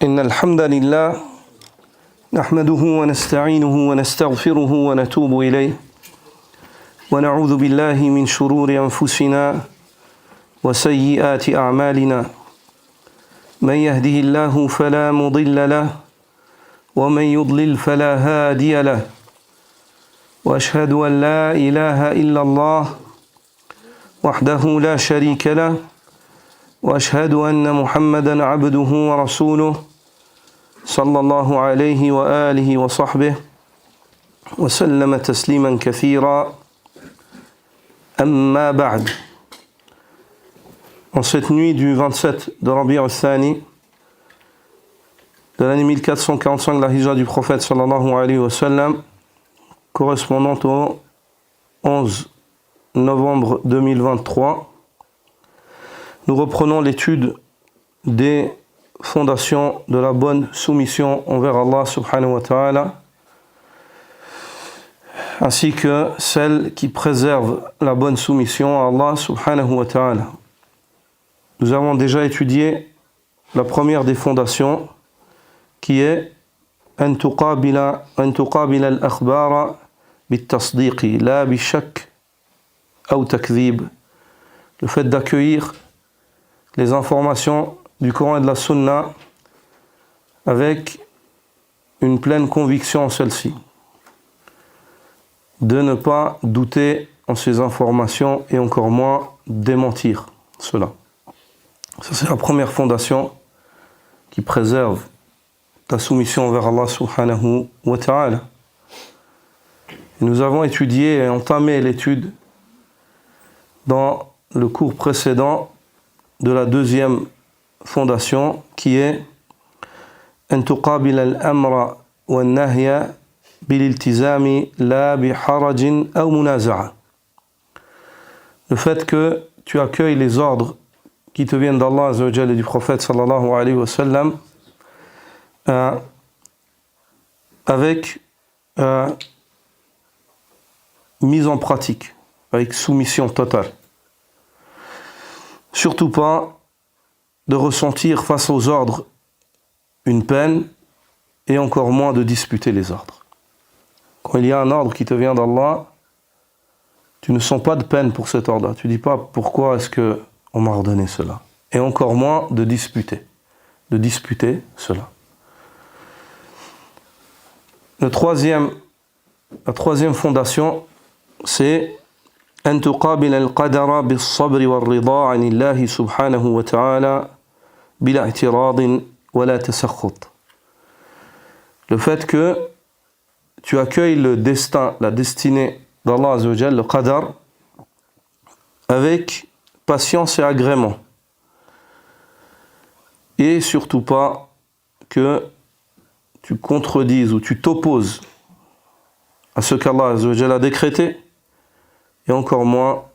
إن الحمد لله نحمده ونستعينه ونستغفره ونتوب إليه ونعوذ بالله من شرور أنفسنا وسيئات أعمالنا من يهده الله فلا مضل له ومن يضلل فلا هادي له وأشهد أن لا إله إلا الله وحده لا شريك له وأشهد أن محمدًا عبده ورسوله صلى الله عليه وآله وصحبه وسلم تسليما كثيرا أما بعد. En cette nuit du 27 de Rabi' al-Thani de l'année 1445 de la hijra du prophète sallallahu alayhi wa sallam, correspondant au 11 novembre 2023, nous reprenons l'étude des fondations de la bonne soumission envers Allah subhanahu wa ta'ala, ainsi que celles qui préservent la bonne soumission à Allah subhanahu wa ta'ala. Nous avons déjà étudié la première des fondations, qui est أن تقابل الأخبار بالتصديق لا بالشك أو تكذيب. Le fait d'accueillir les informations du Coran et de la Sunna avec une pleine conviction en celle-ci, de ne pas douter en ces informations et encore moins démentir cela. Ça, c'est la première fondation qui préserve ta soumission envers Allah subhanahu wa ta'ala. Et nous avons étudié et entamé l'étude dans le cours précédent de la deuxième fondation, qui est أن تقابل الأمر والنهي بالالتزام لا بحرج أو منازعة. Le fait que tu accueilles les ordres qui te viennent d'Allah azza wa jalla et du prophète sallallahu alayhi wa sallam avec mise en pratique, avec soumission totale. Surtout pas de ressentir face aux ordres une peine et encore moins de disputer les ordres. Quand il y a un ordre qui te vient d'Allah, tu ne sens pas de peine pour cet ordre. Tu ne dis pas pourquoi est-ce qu'on m'a ordonné cela. Et encore moins de disputer cela. La troisième fondation, c'est أن تقابل القدر بالصبر والرضا عن الله سبحانه وتعالى بلا اعتراض ولا تسخط. Le fait que tu accueilles le destin, la destinée d'Allah azza wa jalla, le qadar, avec patience et agrément. Et surtout pas que tu contredises ou tu t'opposes à ce qu'Allah azza wa jalla a décrété, et encore moins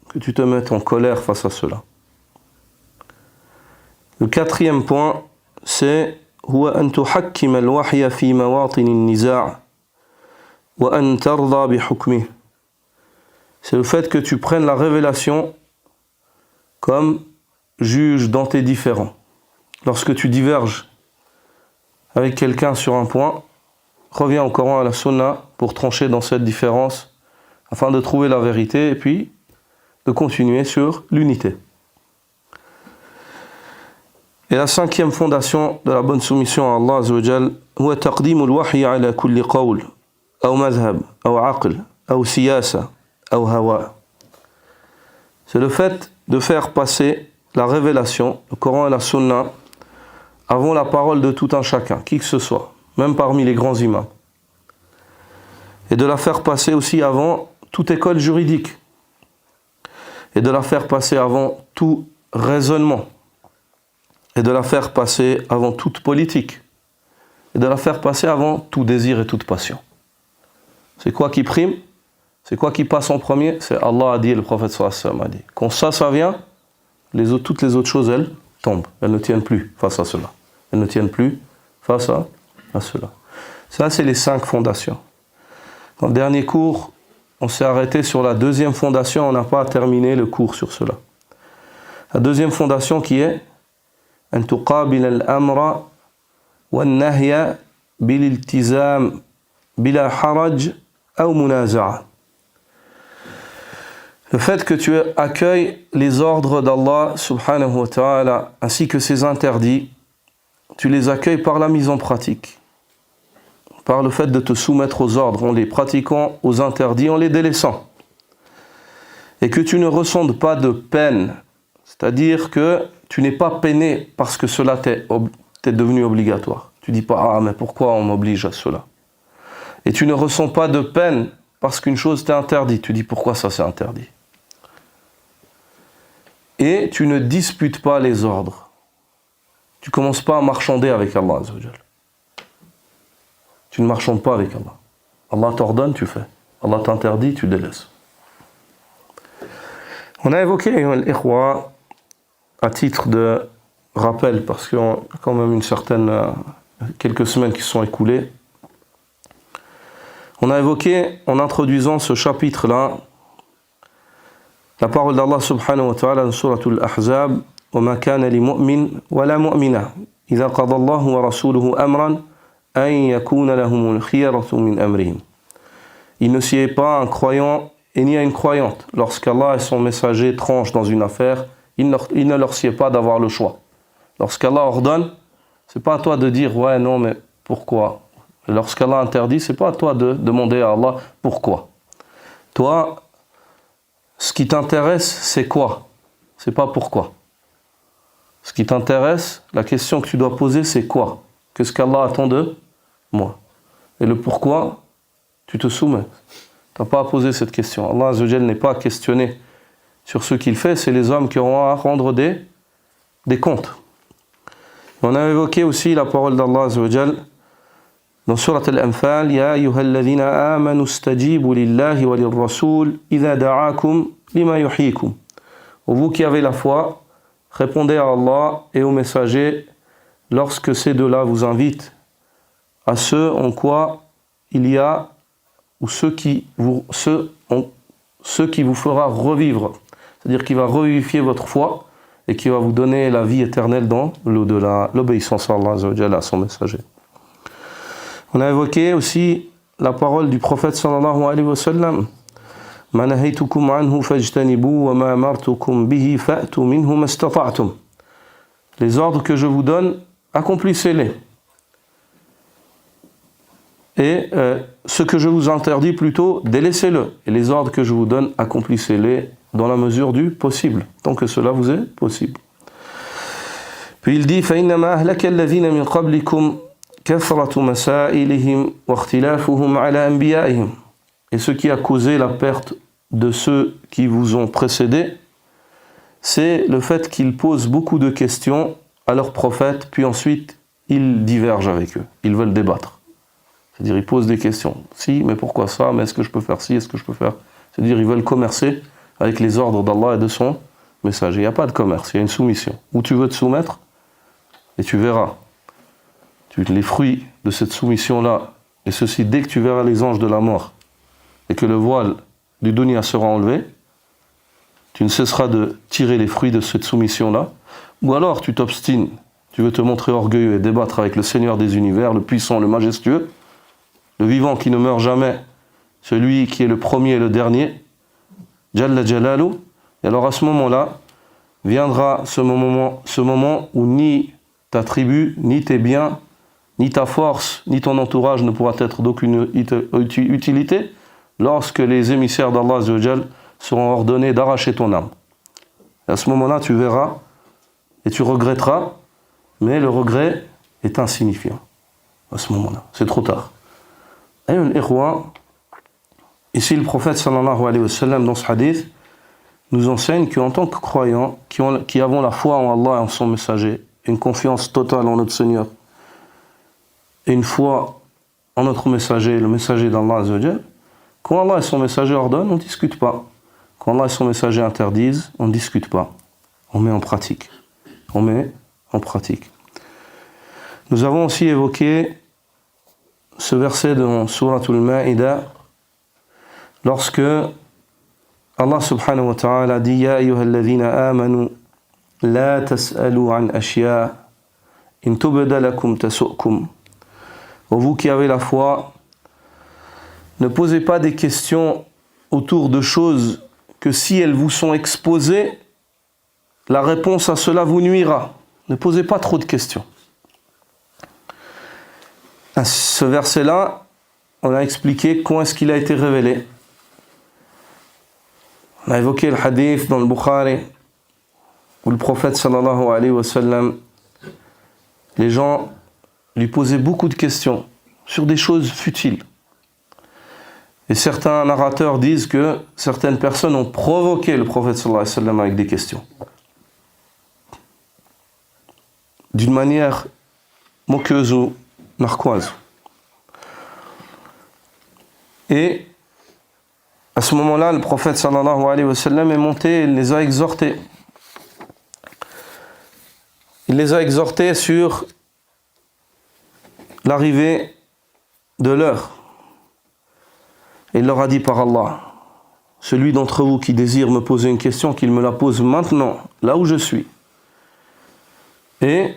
que tu te mettes en colère face à cela. Le quatrième point, c'est هو أن تحكم الوحي في مواطن النزاع وأن ترضى بحكمه. C'est le fait que tu prennes la révélation comme juge dans tes différends. Lorsque tu diverges avec quelqu'un sur un point, reviens au Coran et à la Sunna pour trancher dans cette différence, afin de trouver la vérité et puis de continuer sur l'unité. Et la cinquième fondation de la bonne soumission à Allah azza wa jal, هو تقديم الوحي على كل قول أو مذهب أو عقل أو سياسة أو هواء. C'est le fait de faire passer la révélation, le Coran et la Sunna, avant la parole de tout un chacun, qui que ce soit, même parmi les grands imams. Et de la faire passer aussi avant toute école juridique, et de la faire passer avant tout raisonnement, et de la faire passer avant toute politique, et de la faire passer avant tout désir et toute passion. C'est quoi qui prime? C'est quoi qui passe en premier? C'est Allah a dit et le prophète sallallahu alayhi wa sallam a dit. Quand ça vient, toutes les autres choses, elles tombent. Elles ne tiennent plus face à cela. Elles ne tiennent plus face à cela. Ça, c'est les 5 fondations. Dans le dernier cours, on s'est arrêté sur la deuxième fondation, on n'a pas terminé le cours sur cela. La deuxième fondation qui est أن تقابل الأمر والنهي بالالتزام بلا حرج أو منازعة. Le fait que tu accueilles les ordres d'Allah subhanahu wa ta'ala ainsi que ses interdits, tu les accueilles par la mise en pratique, par le fait de te soumettre aux ordres en les pratiquant, aux interdits en les délaissant, et que tu ne ressentes pas de peine, c'est-à-dire que tu n'es pas peiné parce que cela t'est devenu obligatoire. Tu dis pas « Ah, mais pourquoi on m'oblige à cela ?» Et tu ne ressens pas de peine parce qu'une chose t'est interdite. Tu dis « Pourquoi ça c'est interdit ?» Et tu ne disputes pas les ordres. Tu ne commences pas à marchander avec Allah Azza wa Jal. Tu ne marchandes pas avec Allah. Allah t'ordonne, tu fais. Allah t'interdit, tu délaisses. On a évoqué l'ikhwa à titre de rappel, parce qu'il y a quand même quelques semaines qui se sont écoulées. On a évoqué, en introduisant ce chapitre-là, la parole d'Allah subhanahu wa ta'ala dans Surah Al-Ahzab, وَمَا كَانَ لِمُؤْمِنٍ وَلَا مُؤْمِنَةٍ إِذَا قَضَى اللَّهُ وَرَسُولُهُ أَمْرًا أَن يَكُونَ لَهُمُ الْخِيَرَةُ مِنْ أَمْرِهِمْ. Il ne s'y est pas un croyant et ni à une croyante. Lorsqu'Allah et son messager tranchent dans une affaire, il ne leur sied pas d'avoir le choix. Lorsqu'Allah ordonne, c'est pas à toi de dire ouais non mais pourquoi. Lorsqu'Allah interdit, c'est pas à toi de demander à Allah pourquoi. Toi, ce qui t'intéresse, c'est quoi? C'est pas pourquoi. Ce qui t'intéresse, la question que tu dois poser, c'est quoi? Qu'est-ce qu'Allah attend de moi? Et le pourquoi, tu te soumets. Tu n'as pas à poser cette question. Allah Azza wa Jal n'est pas questionné sur ce qu'il fait, c'est les hommes qui auront à rendre des comptes. On a évoqué aussi la parole d'Allah Azza wa Jal dans Surat Al-Anfal, Ya ayyuhalladhina amanu stajibu lillahi wa lirrasul idha da'akum lima yuhyikum. Vous qui avez la foi, répondez à Allah et aux messagers lorsque ces deux-là vous invitent à ce en quoi il y a ou ce qui vous fera revivre, c'est-à-dire qui va revivifier votre foi et qui va vous donner la vie éternelle dans l'au-delà, l'obéissance à Allah Azza wa Jalla, à son messager. On a évoqué aussi la parole du prophète sallallahu alayhi wa sallam, Ma nahaytukum anhu fajtanibu wa ma amartukum bihi fa'tu minhu mastata'tum. Les ordres que je vous donne, accomplissez-les. Et ce que je vous interdis plutôt, délaissez-le. Et les ordres que je vous donne, accomplissez-les dans la mesure du possible, tant que cela vous est possible. Puis il dit فَإِنَّمَا أَهْلَكَ الَّذِينَ مِنْ قَبْلِكُمْ كَثْرَةُ مَسَائِلِهِمْ وَاخْتِلَافُهُمْ عَلَى أَنْبِيَائِهِمْ. Et ce qui a causé la perte de ceux qui vous ont précédés, c'est le fait qu'ils posent beaucoup de questions à leurs prophètes, puis ensuite ils divergent avec eux, ils veulent débattre. C'est-à-dire ils posent des questions. Si, mais pourquoi ça? Mais est-ce que je peux faire ci? Est-ce que je peux faire? C'est-à-dire ils veulent commercer avec les ordres d'Allah et de son messager. Il n'y a pas de commerce, il y a une soumission. Où tu veux te soumettre, et tu verras. Les fruits de cette soumission-là, et ceci dès que tu verras les anges de la mort, et que le voile du dunya sera enlevé, tu ne cesseras de tirer les fruits de cette soumission-là, ou alors tu t'obstines, tu veux te montrer orgueilleux et débattre avec le Seigneur des univers, le puissant, le majestueux, le vivant qui ne meurt jamais, celui qui est le premier et le dernier, Jalla Jalalu, et alors à ce moment-là, viendra ce moment où ni ta tribu, ni tes biens, ni ta force, ni ton entourage ne pourra être d'aucune utilité, lorsque les émissaires d'Allah Azza wa Jal seront ordonnés d'arracher ton âme. Et à ce moment-là, tu verras et tu regretteras, mais le regret est insignifiant. À ce moment-là, c'est trop tard. Ici, le prophète sallallahu alayhi wa sallam, dans ce hadith, nous enseigne qu'en tant que croyants, qui avons la foi en Allah et en son messager, une confiance totale en notre Seigneur, et une foi en notre messager, le messager d'Allah Azza wa Jal, quand Allah et son messager ordonnent, on ne discute pas. Quand Allah et son messager interdisent, on ne discute pas. On met en pratique. On met en pratique. Nous avons aussi évoqué ce verset dans Surah Al-Ma'idah, lorsque Allah subhanahu wa ta'ala dit Ya ayyuhalladhina amanu la tas'alu an ashya In tubda lakum tasu'kum. Vous qui avez la foi, ne posez pas des questions autour de choses que si elles vous sont exposées, la réponse à cela vous nuira. Ne posez pas trop de questions. À ce verset-là, on a expliqué comment est-ce qu'il a été révélé. On a évoqué le hadith dans le Bukhari où le prophète sallallahu alayhi wa sallam, les gens lui posaient beaucoup de questions sur des choses futiles. Et certains narrateurs disent que certaines personnes ont provoqué le prophète sallallahu alayhi wa sallam avec des questions. D'une manière moqueuse ou narquoise. Et à ce moment-là, le prophète sallallahu alayhi wa sallam est monté et il les a exhortés. Il les a exhortés sur l'arrivée de l'heure. Et il leur a dit par Allah, celui d'entre vous qui désire me poser une question, qu'il me la pose maintenant, là où je suis. Et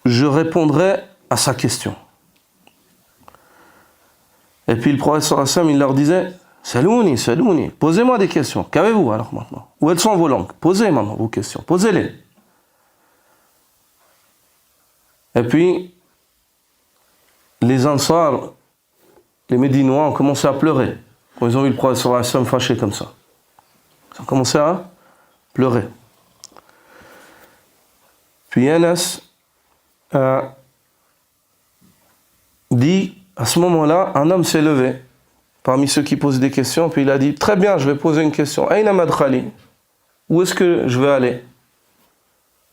je répondrai à sa question. Et puis le prophète sallallahu alayhi wa sallam, il leur disait, Salouni, posez-moi des questions. Qu'avez-vous alors maintenant? Où elles sont vos langues? Posez maintenant vos questions, posez-les. Et puis, les Ansar, les Médinois ont commencé à pleurer. Quand ils ont vu le prophète sallallahu alayhi wa sallam fâché comme ça. Ils ont commencé à pleurer. Puis Anas a dit, à ce moment-là, un homme s'est levé parmi ceux qui posent des questions, puis il a dit, très bien, je vais poser une question. Aïna madkhali? Où est-ce que je vais aller?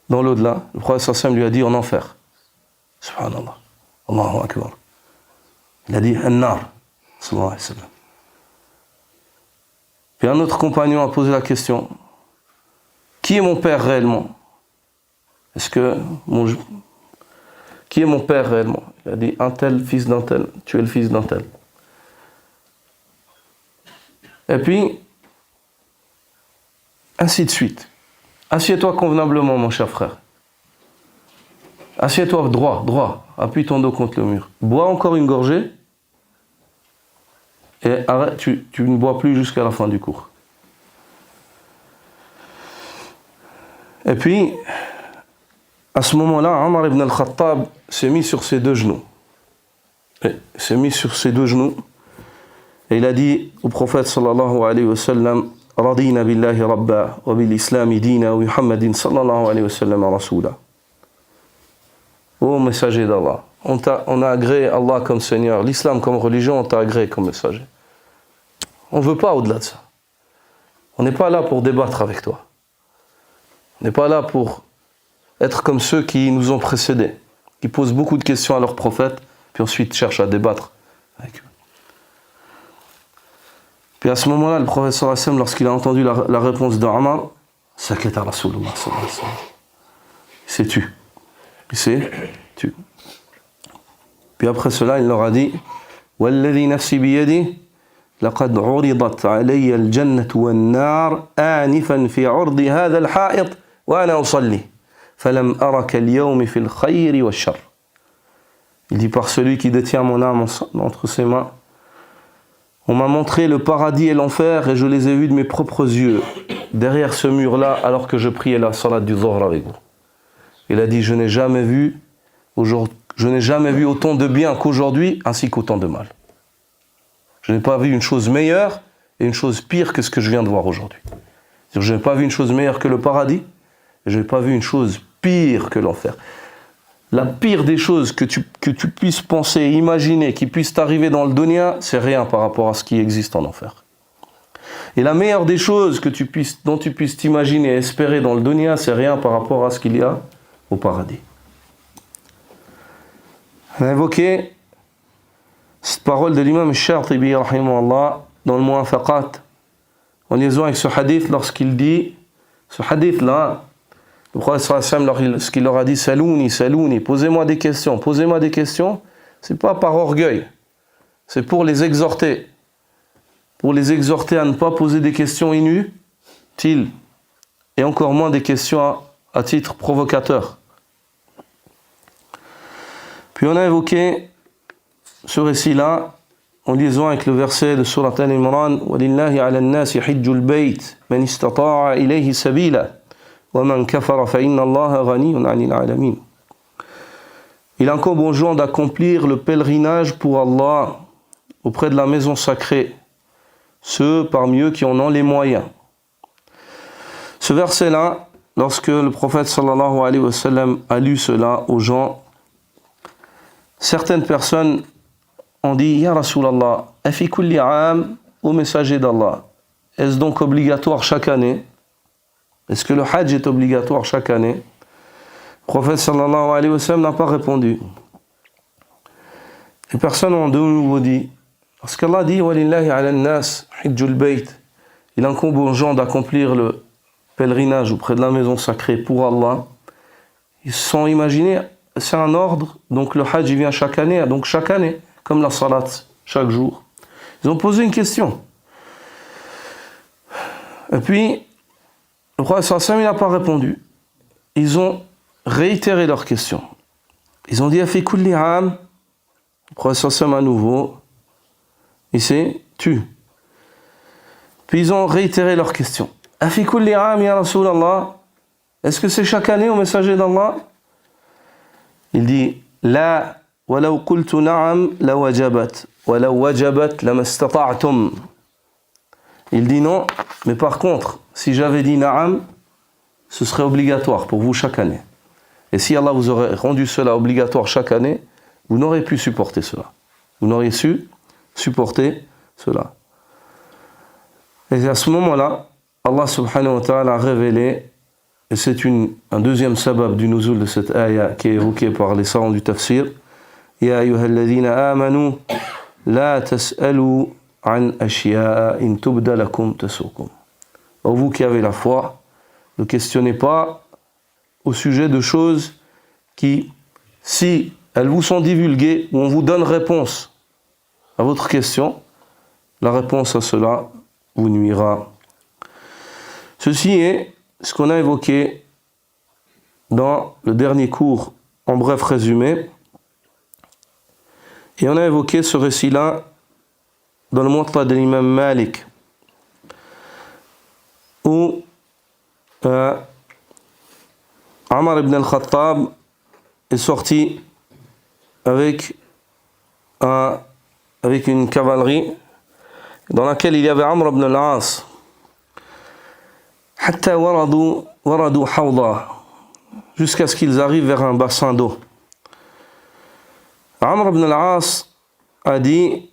Dans l'au-delà. Le prophète sallallahu alayhi wa sallam lui a dit, en enfer. Subhanallah. Allahu akbar. Il a dit, an-nar. Sallallahu alayhi wa sallam. Puis un autre compagnon a posé la question, qui est mon père réellement? Qui est mon père réellement? Il a dit, un tel, fils d'un tel, tu es le fils d'un tel. Et puis, ainsi de suite. Assieds-toi convenablement, mon cher frère. Assieds-toi droit, appuie ton dos contre le mur. Bois encore une gorgée, et arrête, tu ne bois plus jusqu'à la fin du cours. Et puis, à ce moment-là, Omar ibn al-Khattab s'est mis sur ses deux genoux. Et il a dit au prophète sallallahu alayhi wa sallam, Radina billahi rabba, wa bil islami dina, wa Muhammadin sallallahu alayhi wa sallam rasoulah. Ô messager d'Allah, on a agréé Allah comme Seigneur, l'islam comme religion, on t'a agréé comme messager. On ne veut pas au-delà de ça. On n'est pas là pour débattre avec toi. On n'est pas là pour être comme ceux qui nous ont précédés, qui posent beaucoup de questions à leurs prophètes, puis ensuite cherchent à débattre avec eux. Puis à ce moment-là, le prophète sallallahu alayhi wa sallam, lorsqu'il a entendu la réponse d'Omar, sakata Rasulullah sallallahu alayhi wa sallam. Il s'est tu. Puis après cela, il leur a dit, Walladhi nafsi biyadi, laqad uridat alayya al-jannatu wan-nar anifan fi urdi hadha al-ha'it wa ana usalli. فَلَمْ أَرَكَ الْيَوْمِ فِي الْخَيْرِ وَالشَّرِّ. Il dit, par celui qui détient mon âme entre ses mains, on m'a montré le paradis et l'enfer et je les ai vus de mes propres yeux derrière ce mur-là alors que je priais la salat du Dhuhr avec vous. Il a dit, je n'ai jamais vu autant de bien qu'aujourd'hui ainsi qu'autant de mal. Je n'ai pas vu une chose meilleure et une chose pire que ce que je viens de voir aujourd'hui. Je n'ai pas vu une chose meilleure que le paradis et je n'ai pas vu une chose pire que l'enfer. La pire des choses que tu puisses penser, imaginer, qui puisse t'arriver dans le dunya, c'est rien par rapport à ce qui existe en enfer. Et la meilleure des choses dont tu puisses t'imaginer et espérer dans le dunya, c'est rien par rapport à ce qu'il y a au paradis. On a évoqué cette parole de l'imam Shatibi, rahimahullah, dans le Muwafaqat, en liaison avec ce hadith, lorsqu'il dit, ce hadith-là, le prophète sallallahu alayhi wa sallam, lorsqu'il leur a dit Salouni, posez-moi des questions, c'est pas par orgueil, c'est pour les exhorter à ne pas poser des questions inutiles, et encore moins des questions à titre provocateur, Puis on a évoqué ce récit-là en liaison avec le verset de Surat Al-Imran وَلِلَّهِ عَلَى النَّاسِ حِجُّ الْبَيْتِ مَنِ اسْتَطَاعَ إِلَيْهِ سَبِيلًا وَمَنْ كَفَرَ فَإِنَّ اللَّهَ غَنِيٌّ عَنِ الْعَالَمِينَ. Il incombe aux gens d'accomplir le pèlerinage pour Allah auprès de la maison sacrée, ceux parmi eux qui en ont les moyens. Ce verset-là, lorsque le prophète sallallahu alayhi wa sallam a lu cela aux gens, certaines personnes ont dit « Ya Rasulallah, afi kulli aam au messager d'Allah, est-ce donc obligatoire chaque année? Est-ce que le hajj est obligatoire chaque année ?» Le prophète sallallahu alayhi wa sallam n'a pas répondu. Les personnes ont de nouveau dit, parce qu'Allah dit « Walillahi ala nas hijjul bayt » il incombe aux gens d'accomplir le pèlerinage auprès de la maison sacrée pour Allah. Ils se sont imaginés, c'est un ordre, donc le hajj vient chaque année, donc chaque année, comme la salat, chaque jour. Ils ont posé une question. Et puis, le prophète sallallahu alayhi wa sallam n'a pas répondu. Ils ont réitéré leur question. Ils ont dit « Afi kulli aam » le prophète sallallahu alayhi wa sallam à nouveau, il s'est tu. Puis ils ont réitéré leur question. Afi kulli aam ya Rasulallah, est-ce que c'est chaque année au messager d'Allah? Il dit la walau qultu na'am la wajabat walau wajabat lama istata'tum. Il dit non, mais par contre, si j'avais dit na'am, ce serait obligatoire pour vous chaque année. Et si Allah vous aurait rendu cela obligatoire chaque année, vous n'auriez pu supporter cela. Vous n'auriez su supporter cela. Et à ce moment-là, Allah subhanahu wa ta'ala a révélé, et c'est un deuxième sabab du nuzul de cette ayah qui est évoqué par les savants du tafsir, Ya ayyuhalladhina amanu la tas'alu an ashya'a in tubda lakum tasukum. Ô vous qui avez la foi, ne questionnez pas au sujet de choses qui, si elles vous sont divulguées ou on vous donne réponse à votre question, la réponse à cela vous nuira. Ceci est ce qu'on a évoqué dans le dernier cours, en bref résumé. Et on a évoqué ce récit-là dans le Muwatta de l'imam Malik, où Omar ibn al-Khattab est sorti avec une cavalerie dans laquelle il y avait Amr ibn al-As. Hatta waradu hawda, jusqu'à ce qu'ils arrivent vers un bassin d'eau. Amr ibn al-As a dit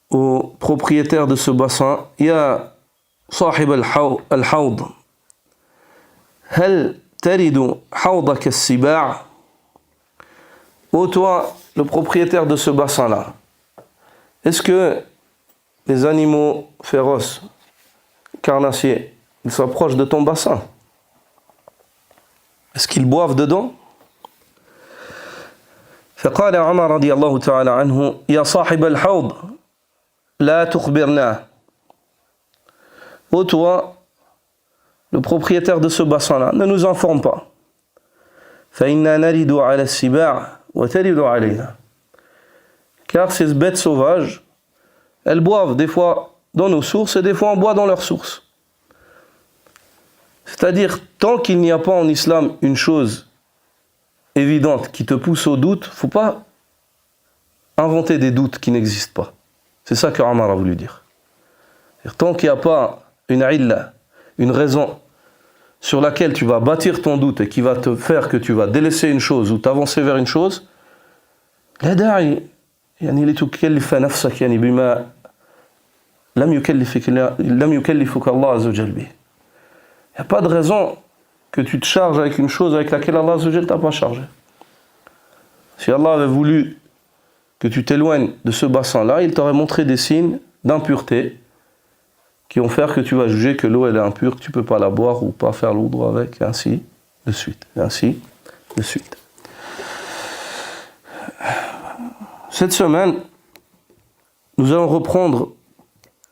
au propriétaire de ce bassin, Ya sahib al-hawd, hal taridu hawdak as-siba'. Ô toi, le propriétaire de ce bassin-là, est-ce que les animaux féroces, carnassiers, ils s'approchent de ton bassin? Est-ce qu'ils boivent dedans? فقال عمر رضي الله تعالى عنه يا صاحب الحوض لا تخبرنا. Ô toi, le propriétaire de ce bassin-là, ne nous informe pas. فإنا نرد على السباع وترد علينا. Car ces bêtes sauvages, elles boivent des fois dans nos sources et des fois on boit dans leurs sources. C'est-à-dire, tant qu'il n'y a pas en islam une chose évidente qui te pousse au doute, il ne faut pas inventer des doutes qui n'existent pas. C'est ça que Omar a voulu dire. Tant qu'il n'y a pas une illa, une raison sur laquelle tu vas bâtir ton doute et qui va te faire que tu vas délaisser une chose ou t'avancer vers une chose, la da'i يعني لتكلف نفسك يعني بما لم يكلفك الله عز وجل به. Il n'y a pas de raison que tu te charges avec une chose avec laquelle Allah ne t'a pas chargé. Si Allah avait voulu que tu t'éloignes de ce bassin-là, il t'aurait montré des signes d'impureté qui vont faire que tu vas juger que l'eau elle est impure, que tu ne peux pas la boire ou pas faire l'oudre avec, et ainsi de suite. Et ainsi de suite. Cette semaine, nous allons reprendre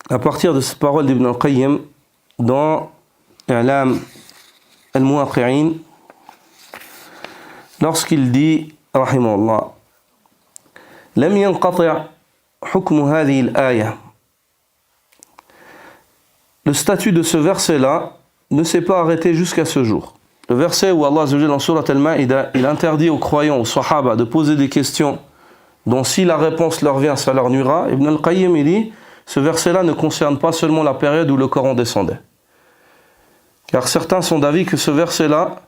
à partir de cette parole d'Ibn al-Qayyim dans I'lam al-Muwaqqi'in lorsqu'il dit rahimahullah لم ينقطع حكم هذه الآية. Le statut de ce verset-là ne s'est pas arrêté jusqu'à ce jour. Le verset où Allah Azza wa Jalla dans Surat Al-Ma'ida, il interdit aux croyants, aux Sahaba, de poser des questions dont si la réponse leur vient, ça leur nuira. Ibn al-Qayyim, il dit, ce verset-là ne concerne pas seulement la période où le Coran descendait. Car certains sont d'avis que ce verset-là,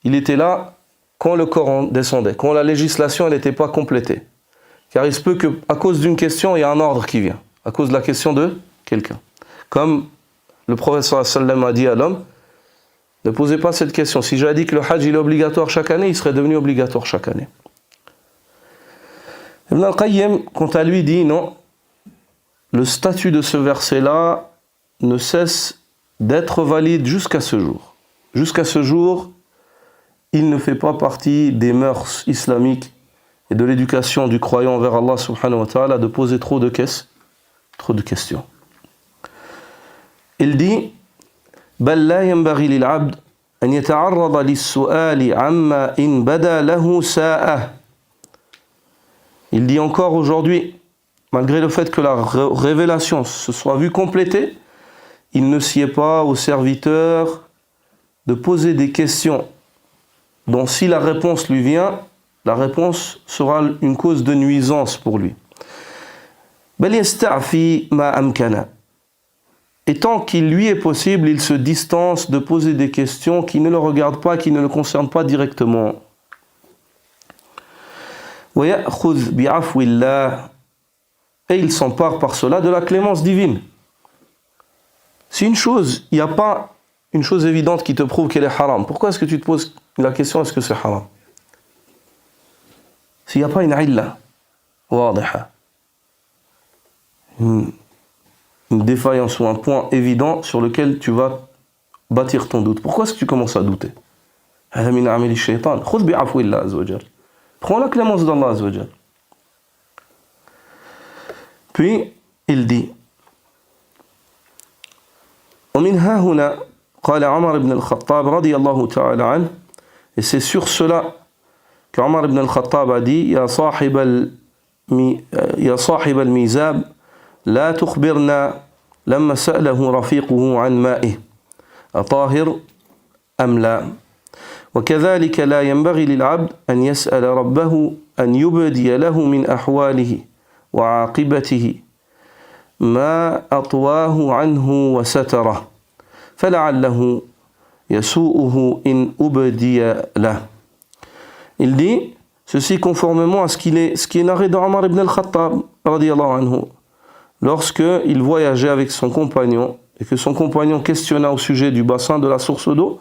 il était là quand le Coran descendait, quand la législation n'était pas complétée. Car il se peut qu'à cause d'une question, il y a un ordre qui vient, à cause de la question de quelqu'un. Comme le prophète sallallahu alayhi wa sallam a dit à l'homme, ne posez pas cette question. Si j'avais dit que le hajj il est obligatoire chaque année, il serait devenu obligatoire chaque année. Ibn al-Qayyim, quant à lui, dit non, le statut de ce verset-là ne cesse d'être valide jusqu'à ce jour. Jusqu'à ce jour, il ne fait pas partie des mœurs islamiques et de l'éducation du croyant envers Allah subhanahu wa ta'ala de poser trop de questions. Il dit بل لا ينبغي للعبد أن يتعرض للسؤال عما إن بدا له ساءة. Il dit encore aujourd'hui, malgré le fait que la révélation se soit vue complétée, il ne sied pas au serviteur de poser des questions dont si la réponse lui vient, la réponse sera une cause de nuisance pour lui. بل يستعفي ما أمكن. Et tant qu'il lui est possible, il se distance de poser des questions qui ne le regardent pas, qui ne le concernent pas directement. وَيَأْخُذْ بِعَفْوِ اللَّهِ. Et il s'empare par cela de la clémence divine. Si une chose, il n'y a pas une chose évidente qui te prouve qu'elle est haram, pourquoi est-ce que tu te poses la question, est-ce que c'est haram? S'il n'y a pas une illa, wadiha, une défaillance ou un point évident sur lequel tu vas bâtir ton doute. Pourquoi est-ce que tu commences à douter? Prends la clémence d'Allah Azza wa Jal. Puis il dit ومن ها هنا قال عمر بن الخطاب رضي الله تعالى عنه, et c'est sur cela que Omar ibn al-Khattab a dit يا صاحب الميزاب لا تخبرنا لما سأله رفيقه عن مائه أطاهر أم لا. وكذلك لا ينبغي للعبد أن يسأل ربه أن يبدي له من أحواله وعاقبته ما أطواه عنه وستره فلعله يسوءه إن أبدي له. Il dit ceci conformément à ce qui est narré dans Omar ibn al-Khattab radiyallahu anhu, lorsque il voyageait avec son compagnon et que son compagnon questionna au sujet du bassin de la source d'eau,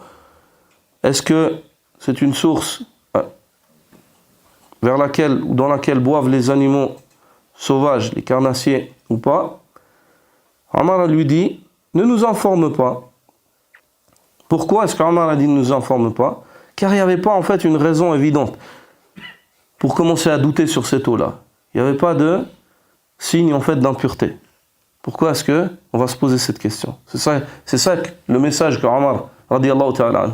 est-ce que c'est une source vers laquelle ou dans laquelle boivent les animaux sauvages, les carnassiers ou pas? Omar lui dit ne nous informe pas. Pourquoi est-ce qu'Omar a dit ne nous informe pas? Car il n'y avait pas en fait une raison évidente pour commencer à douter sur cette eau-là. Il n'y avait pas de signe en fait d'impureté. Pourquoi est-ce que on va se poser cette question? C'est ça le message que Omar radiyallahu ta'ala anhu.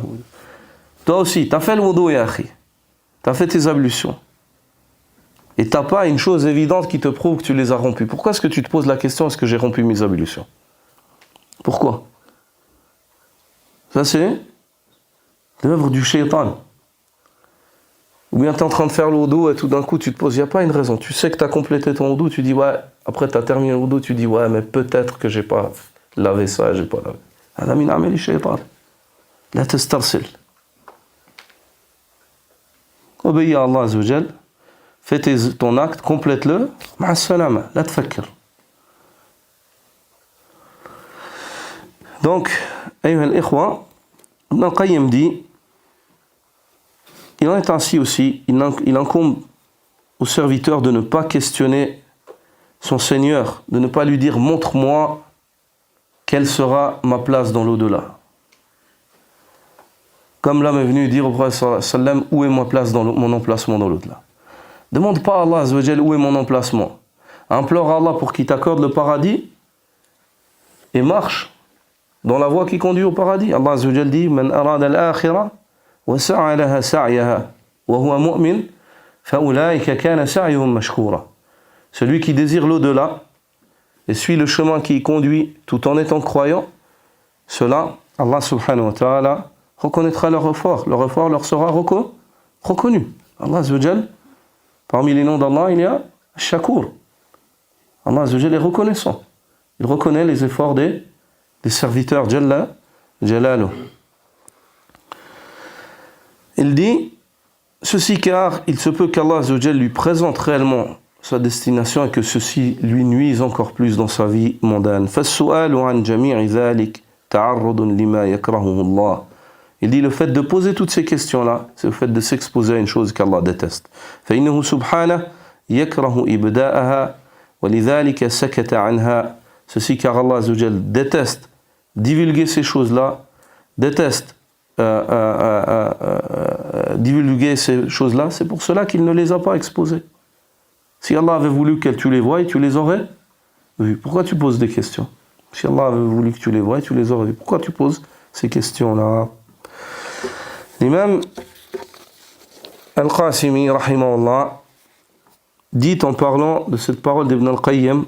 Toi aussi, tu as fait le wudu ya akhi. Tu as fait tes ablutions. Et tu n'as pas une chose évidente qui te prouve que tu les as rompues. Pourquoi est-ce que tu te poses la question, est-ce que j'ai rompu mes ablutions? Pourquoi? Ça c'est l'œuvre du shaitan. Ou bien tu es en train de faire le wudu et tout d'un coup tu te poses, il n'y a pas une raison. Tu sais que tu as complété ton wudu, tu dis ouais, après tu as terminé le wudu, tu dis ouais, mais peut-être que j'ai pas lavé ça, j'ai pas lavé. هذا من عمل الشيطان. لا تسترسل. Obéis à Allah Azza wa Jal, fais ton acte, complète-le, مع السلامة, لا تفكر. Donc, أيها الإخوة, Ibn al-Qayyim dit, il en est ainsi aussi, il incombe au serviteur de ne pas questionner son Seigneur, de ne pas lui dire montre-moi quelle sera ma place dans l'au-delà. Comme l'homme est venu dire au prophète sallam, où est ma place dans mon emplacement dans l'au-delà. Demande pas à Allah Azza wa Jal où est mon emplacement. Implore à Allah pour qu'il t'accorde le paradis et marche dans la voie qui conduit au paradis. Allah Azza wa Jal dit Man arada al-akhirah wa sa'a laha sa'yaha wa huwa mu'min fa ulaika kana sa'yuhum mashkura. celui qui désire l'au-delà et suit le chemin qui y conduit tout en étant croyant, cela, Allah subhanahu wa ta'ala reconnaîtra leur effort leur sera reconnu. Allah azza wa jal, parmi les noms d'Allah, il y a Shakur. Allah azza wa jal est reconnaissant. Il reconnaît les efforts des serviteurs, Jalla Jalaluh. Il dit ceci car il se peut qu'Allah azza wa jal lui présente réellement sa destination et que ceci lui nuise encore plus dans sa vie mondaine. فَالسُّؤَالُ عَنْ جَمِيعِ ذَلِكَ تَعَرُّضٌ لِمَا يَكْرَهُهُ اللَّهُ. Il dit le fait de poser toutes ces questions-là, c'est le fait de s'exposer à une chose qu'Allah déteste. فَإِنَّهُ سُبْحَانَهُ يَكْرَهُ إِبْدَاءَهَا وَلِذَلِكَ سَكَتَ عَنْهَا. Ceci car Allah azza wa jal déteste divulguer ces choses-là, déteste divulguer ces choses-là, c'est pour cela qu'il ne les a pas exposées. Si Allah avait voulu que tu les voies, tu les aurais vues. Pourquoi tu poses des questions? Si Allah avait voulu que tu les voies, tu les aurais vues. Pourquoi tu poses ces questions-là? L'imam Al-Qasimi, rahimahullah, dit en parlant de cette parole d'Ibn al-Qayyim,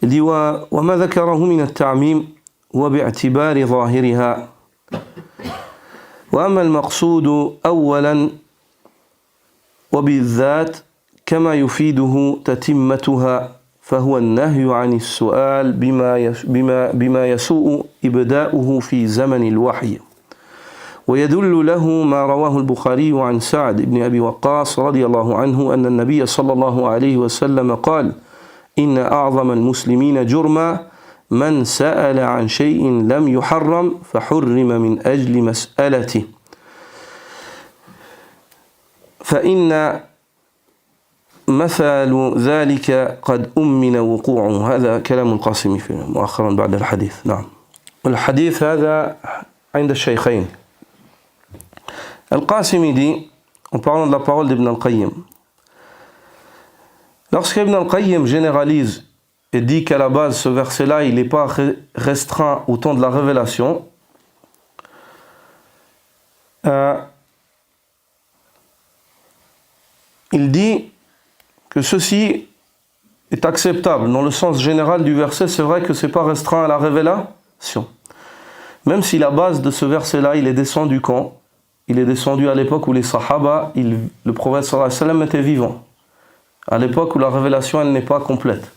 il dit وَمَا ذَكَرَهُ مِنَ التَّعْمِيمِ وَبِاعْتِبَارِ ظَاهِرِهَا وَأَمَّا الْمَقْصُودُ أَوَّلًا وبالذات كما يفيده تتمتها فهو النهي عن السؤال بما يسوء إبداؤه في زمن الوحي. ويدل له ما رواه البخاري عن سعد بن أبي وقاص رضي الله عنه أن النبي صلى الله عليه وسلم قال إن أعظم المسلمين جرما من سأل عن شيء لم يحرم فحرم من أجل مسألته فإن مثال ذلك قد أمن وقوعه. هذا كلام القاسمي مؤخرا بعد الحديث. نعم. والحديث هذا عند الشيخين. Al-Qasimi dit, en parlant de la parole d'Ibn al-Qayyim, lorsqu'Ibn al-Qayyim généralise et dit qu'à la base ce verset-là il n'est pas restreint au temps de la révélation, il dit que ceci est acceptable dans le sens général du verset. C'est vrai que ce n'est pas restreint à la révélation, même si la base de ce verset-là il est descendu quand? Il est descendu à l'époque où les Sahaba, le prophète sallallahu alayhi wa sallam était vivant, à l'époque où la révélation elle n'est pas complète.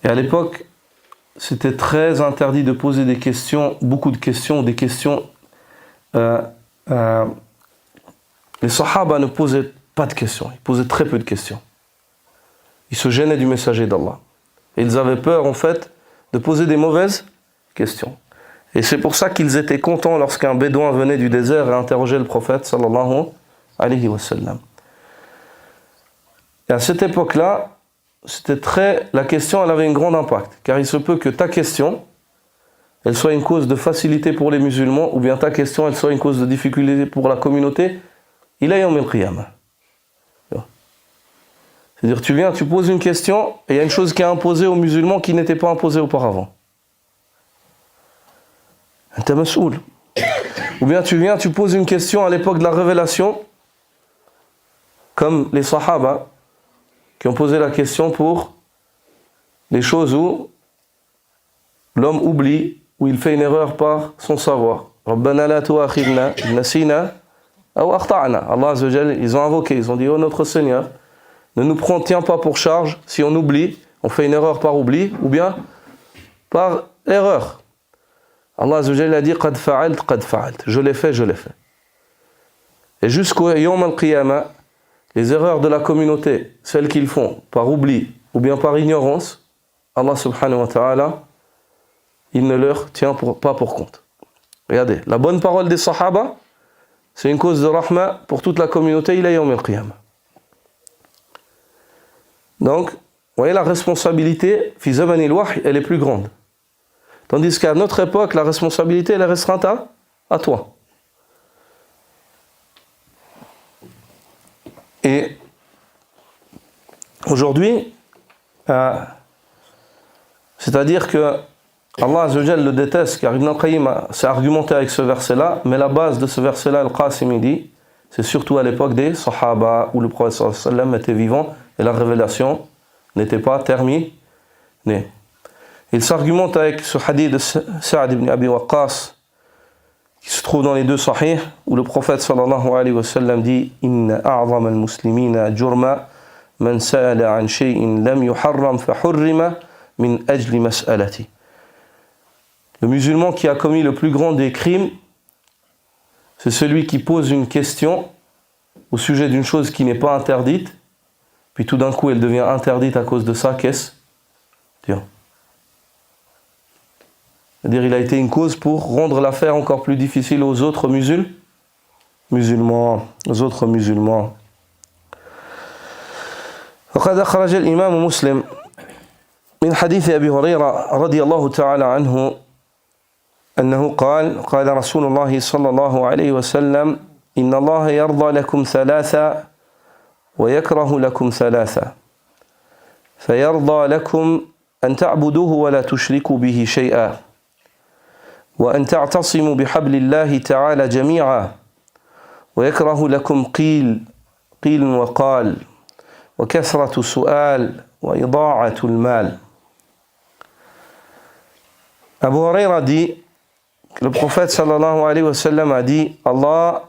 Et à l'époque c'était très interdit de poser des questions, beaucoup de questions, des questions. Les Sahaba ne posaient pas de questions, ils posaient très peu de questions. Ils se gênaient du messager d'Allah. Et ils avaient peur en fait de poser des mauvaises questions. Et c'est pour ça qu'ils étaient contents lorsqu'un bédouin venait du désert et interrogeait le prophète sallallahu alayhi wa sallam. Et à cette époque-là, la question elle avait un grand impact, car il se peut que ta question elle soit une cause de facilité pour les musulmans, ou bien ta question elle soit une cause de difficulté pour la communauté. ila yawm al-qiyamah. C'est-à-dire tu poses une question et il y a une chose qui est imposée aux musulmans qui n'était pas imposée auparavant. Anta mas'oul. Ou bien tu poses une question à l'époque de la révélation, comme les Sahaba qui ont posé la question pour les choses où l'homme oublie, où il fait une erreur par son savoir. Rabbana la tu'akhidna nasina aw akhta'na. Allah azza wa jalla, ils ont invoqué, ils ont dit: oh notre Seigneur, ne nous tiens pas pour charge si on oublie, on fait une erreur par oubli ou bien par erreur. Allah azza wa jalla a dit: qad fa'alt, je l'ai fait. Et jusqu'au yawm al-qiyamah, les erreurs de la communauté, celles qu'ils font par oubli ou bien par ignorance, Allah subhanahu wa ta'ala, il ne leur tient pas pour compte. Regardez, la bonne parole des Sahaba, c'est une cause de rahma pour toute la communauté ila yawm al-qiyamah. Donc, vous voyez, la responsabilité, fi zaman al-wahy, elle est plus grande. Tandis qu'à notre époque, la responsabilité, elle est restreinte à toi. Et aujourd'hui, c'est-à-dire que Allah Azza wa Jalla le déteste, car Ibn al-Qayyim s'est argumenté avec ce verset-là, mais la base de ce verset-là, Al-Qasimi dit c'est surtout à l'époque des Sahaba où le prophète sallallahu alayhi wa sallam était vivant et la révélation n'était pas terminée. Il s'argumente avec ce hadith de Sa'd ibn Abi Waqqas qui se trouve dans les deux sahih où le prophète sallallahu alayhi wa sallam dit Inna a'zama al-muslimina jurma man sa'ala an shay'in lam yuharram fa hurrima min ajli mas'alati. Le musulman qui a commis le plus grand des crimes, c'est celui qui pose une question au sujet d'une chose qui n'est pas interdite, puis tout d'un coup elle devient interdite à cause de ça. Qu'est-ce? Tiens. C'est-à-dire il a été une cause pour rendre l'affaire encore plus difficile aux autres musulmans. وقد أخرج الإمام مسلم من حديث أبي هريرة رضي الله تعالى عنه أنه قال رسول الله صلى الله عليه وسلم إن الله يرضى لكم ثلاثة ويكره لكم ثلاثة فيرضى لكم أن تعبدوه ولا تشركوا به شيئا وأن تعتصموا بحبل الله تعالى جميعا ويكره لكم قيل وقال وكثرة السؤال وإضاعة المال. Abu Huraira dit, le prophète sallallahu alayhi wa sallam a dit, Allah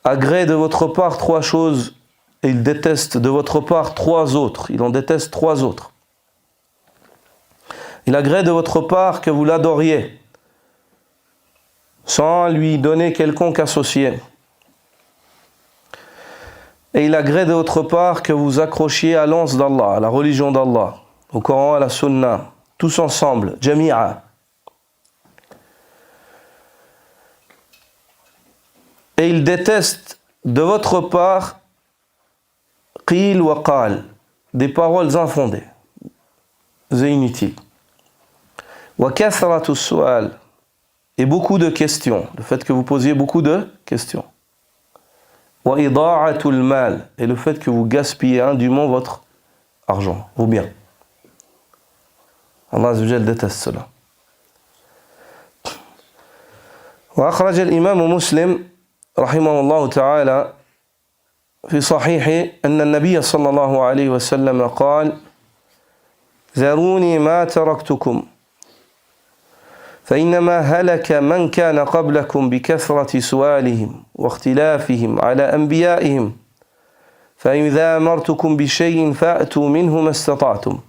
agrée de votre part trois choses et il déteste de votre part trois autres. Il en déteste trois autres. Il agrée de votre part que vous l'adoriez sans lui donner quelconque associé. Et il agrée de votre part que vous accrochiez à l'anse d'Allah, à la religion d'Allah, au Coran, à la Sunna, tous ensemble, jami'a. Et il déteste de votre part qil wa qal, des paroles infondées et inutiles. Wa kathratu su'al, et beaucoup de questions, le fait que vous posiez beaucoup de questions. Wa ida'atul mal, et le fait que vous gaspillez indûment votre argent, vos biens. Allah Azza wa Jalla déteste cela. Wa akhraj al-imam Muslim رحمه الله تعالى في صحيحه أن النبي صلى الله عليه وسلم قال ذروني ما تركتكم فإنما هلك من كان قبلكم بكثرة سؤالهم واختلافهم على أنبيائهم فإذا أمرتكم بشيء فأتوا منه ما استطعتم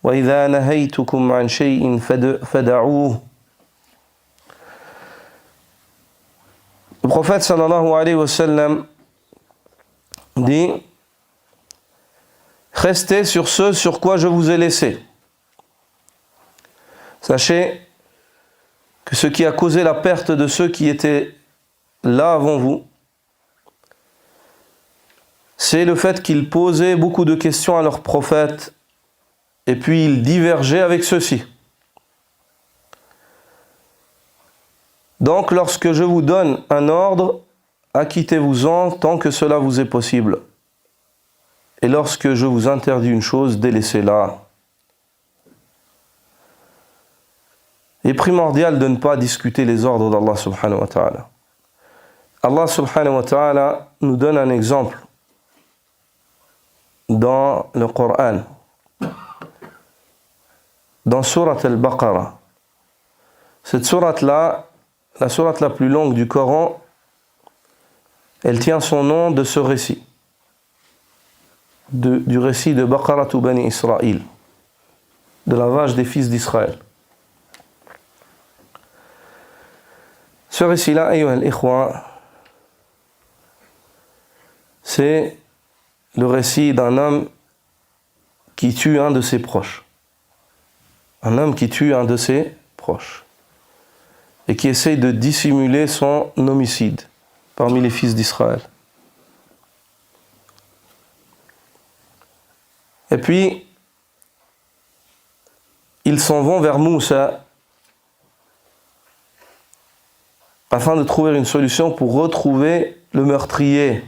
وإذا نهيتكم عن شيء فدعوه. Le prophète sallallahu alayhi wa sallam dit restez sur ce sur quoi je vous ai laissé. Sachez que ce qui a causé la perte de ceux qui étaient là avant vous, c'est le fait qu'ils posaient beaucoup de questions à leurs prophètes et puis ils divergeaient avec ceux-ci. Donc, lorsque je vous donne un ordre, acquittez-vous-en tant que cela vous est possible. Et lorsque je vous interdis une chose, délaissez-la. Il est primordial de ne pas discuter les ordres d'Allah subhanahu wa ta'ala. Allah subhanahu wa ta'ala nous donne un exemple dans le Coran, dans Surat al-Baqarah. Cette sourate-là, la sourate la plus longue du Coran, elle tient son nom de ce récit, du récit de Baqaratu Bani Israël, de la vache des fils d'Israël. Ce récit-là, ayyuha al-ikhwa, c'est le récit d'un homme qui tue un de ses proches. Un homme qui tue un de ses proches. Et qui essaye de dissimuler son homicide parmi les fils d'Israël. Et puis, ils s'en vont vers Moussa afin de trouver une solution pour retrouver le meurtrier.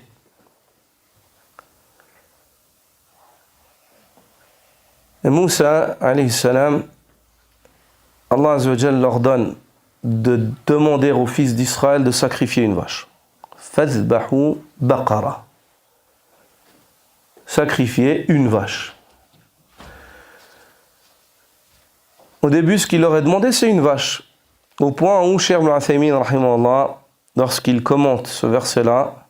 Et Moussa, alayhi salam, Allah Azza wa Jalla leur donne de demander aux fils d'Israël de sacrifier une vache. فَذْبَحُوا بَقَرَةً. Sacrifier une vache. Au début, ce qu'il leur est demandé, c'est une vache. Au point où Cheikh Ibn Uthaymin, rahimahullah, lorsqu'il commente ce verset-là,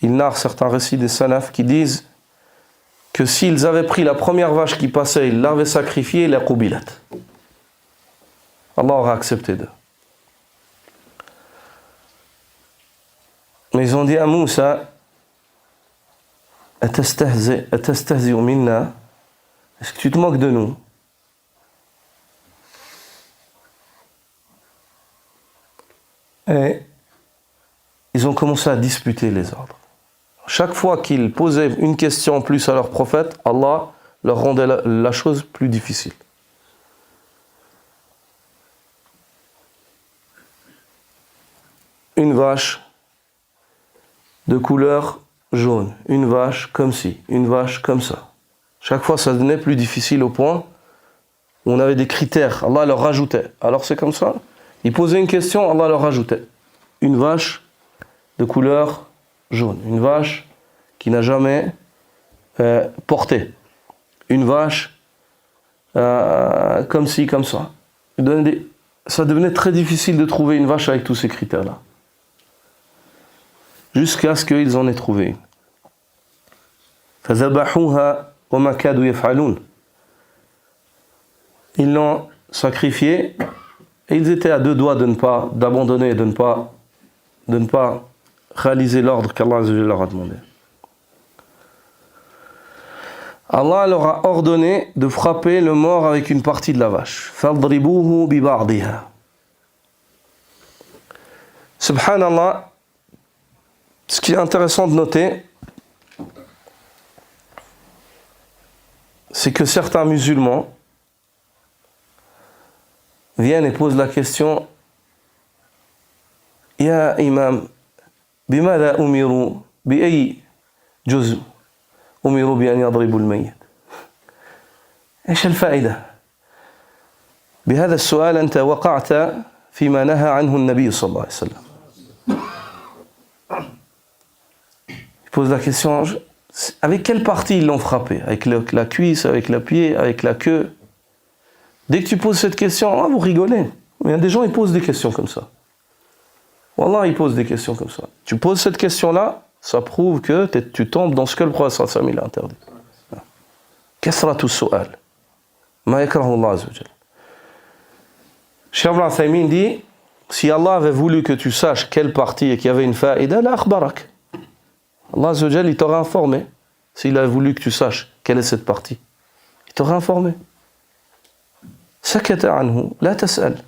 il narre certains récits des salafs qui disent que s'ils avaient pris la première vache qui passait, ils l'avaient sacrifiée, la qubilat. Allah aurait accepté d'eux. Mais ils ont dit à Moussa, atastahzi'u minna, est-ce que tu te moques de nous? Et ils ont commencé à disputer les ordres. Chaque fois qu'ils posaient une question en plus à leur prophète, Allah leur rendait la chose plus difficile. Une vache de couleur jaune, une vache comme ci, une vache comme ça. Chaque fois, ça devenait plus difficile au point où on avait des critères. Allah leur rajoutait. Alors c'est comme ça. Ils posaient une question, Allah leur rajoutait. Une vache de couleur jaune. Une vache qui n'a jamais porté. Une vache comme ci, comme ça. Ça devenait très difficile de trouver une vache avec tous ces critères-là. Jusqu'à ce qu'ils en aient trouvé une. فَذَبَحُوهَا وَمَا كَادُوا يَفْعَلُونَ. Ils l'ont sacrifié et ils étaient à deux doigts d'abandonner, de ne pas réaliser l'ordre qu'Allah leur a demandé. Allah leur a ordonné de frapper le mort avec une partie de la vache. فَاضْرِبُوهُ بِبَعْضِهَا. Subhanallah, ce qui est intéressant de noter, c'est que certains musulmans viennent et posent la question: Ya imam, bimada umiru bi ay juz umiru bi an yadribu al-mayyit? ايش الفائدة؟ بهذا السؤال أنت وقعت فيما نهى عنه النبي صلى الله عليه وسلم. Il pose la question: avec quelle partie ils l'ont frappé? Avec la cuisse, avec le pied, avec la queue? Dès que tu poses cette question, vous rigolez. Il y a des gens, ils posent des questions comme ça. Wallah, ils posent des questions comme ça. Tu poses cette question-là, ça prouve que tu tombes dans ce que le prophète sallallahu alayhi wa sallam a interdit. Kasratu su'al. Ma yakrahu Allah azza wa jalla. Cheikh Ibn Uthaymin dit, si Allah avait voulu que tu saches quelle partie et qu'il y avait une fa'ida, la akhbarak. Allah azza wa jalla, il t'aurait informé. S'il a voulu que tu saches quelle est cette partie, il t'aurait informé. سكت عنه لا تسأل.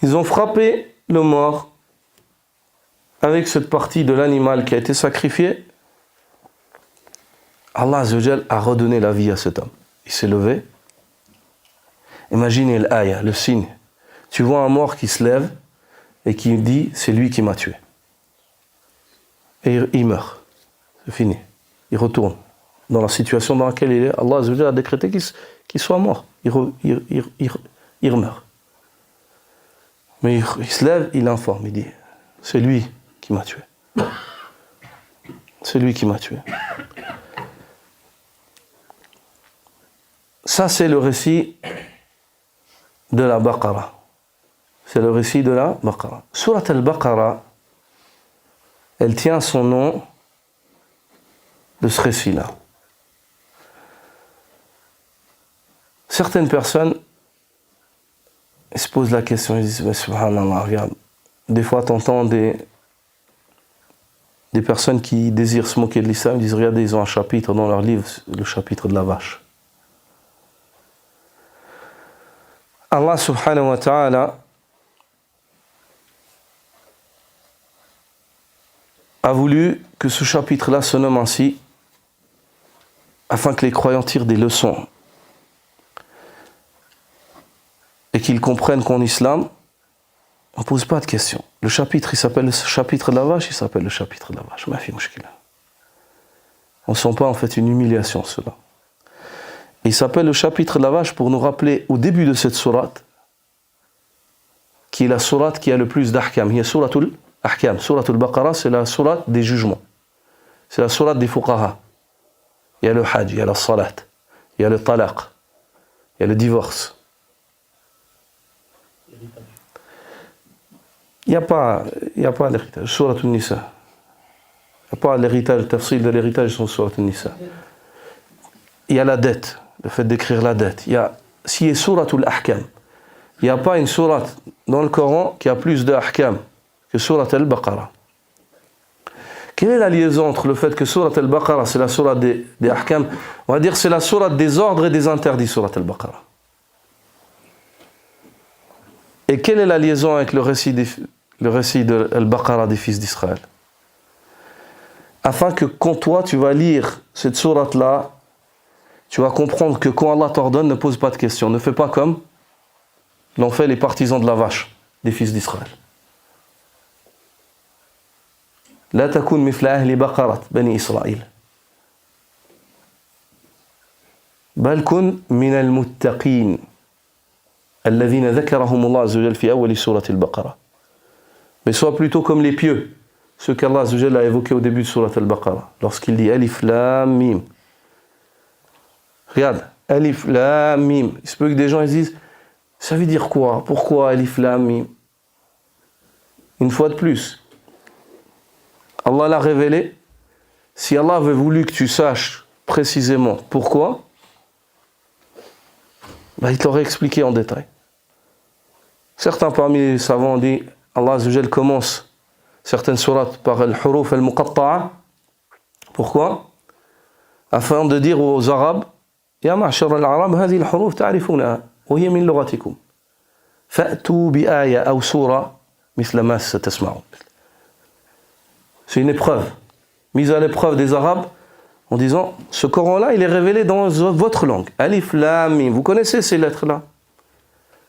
Ils ont frappé le mort avec cette partie de l'animal qui a été sacrifié. Allah Azza wa Jal a redonné la vie à cet homme. Il s'est levé. Imaginez l'aya, le signe. Tu vois un mort qui se lève et qui dit: c'est lui qui m'a tué. Et il meurt. C'est fini. Il retourne dans la situation dans laquelle il est. Allah Azza wa Jalla a décrété qu'il soit mort. Il meurt. Mais il se lève, il informe, il dit: c'est lui qui m'a tué. C'est lui qui m'a tué. Ça, c'est le récit de la Baqara. C'est le récit de la Baqara. Surat al-Baqara, elle tient son nom de ce récit-là. Certaines personnes se posent la question, ils disent: mais subhanallah, regarde, des fois t'entends des personnes qui désirent se moquer de l'islam, ils disent: regardez, ils ont un chapitre dans leur livre, le chapitre de la vache. Allah subhanahu wa ta'ala a voulu que ce chapitre-là se nomme ainsi afin que les croyants tirent des leçons et qu'ils comprennent qu'en islam, on ne pose pas de questions. Le chapitre, il s'appelle le chapitre de la vache, il s'appelle le chapitre de la vache. On ne sent pas en fait une humiliation, cela. Il s'appelle le chapitre de la vache pour nous rappeler au début de cette sourate qui est la sourate qui a le plus d'ahkam. Il y a suratul ahkam. Suratul Baqarah, c'est la sourate des jugements. C'est la sourate des fuqaha. Il y a le hajj, il y a la salat, il y a le talaq, il y a le divorce. Il n'y a pas l'héritage. Suratul Nisa. Il n'y a pas l'héritage, le tafsil de l'héritage sur Suratul Nisa. Il y a la dette, le fait d'écrire la dette. Si il y a suratul ahkam, il n'y a pas une sourate dans le Coran qui a plus de ahkam que surat al-Baqarah. Quelle est la liaison entre le fait que surat al-Baqarah c'est la sourate des ahkam? On va dire c'est la sourate des ordres et des interdits, surat al-Baqarah. Et quelle est la liaison avec le récit de al-Baqarah des fils d'Israël? Afin que quand toi tu vas lire cette sourate-là, tu vas comprendre que quand Allah t'ordonne, ne pose pas de questions. Ne fais pas comme l'ont fait les partisans de la vache, des fils d'Israël. لا تكون مثل أهل بقرة بني إسرائيل بل كن من المتقين الذين ذكرهم الله عز وجل في أول سورة البقرة. Mais sois plutôt comme les pieux, ceux qu'Allah عز وجل a évoqués au début de Surat al-Baqarah, lorsqu'il dit Alif Lam Mim. Regarde, Alif Lam Mim. Il se peut que des gens ils disent, ça veut dire quoi? Pourquoi Alif Lam Mim? Une fois de plus, Allah l'a révélé. Si Allah avait voulu que tu saches précisément pourquoi, il t'aurait expliqué en détail. Certains parmi les savants ont dit, Allah Azza wa Jal commence certaines sourates par al-huruf al-muqatta'a. Pourquoi? Afin de dire aux Arabes, يا معشر العرب هذه الحروف تعرفونها وهي من لغتكم فأتوا بآية أو سورة مثل ما ستسمعون. C'est une épreuve, mise à l'épreuve des Arabes en disant ce Coran-là, il est révélé dans votre langue. Alif, Lam, Mim. Vous connaissez ces lettres-là?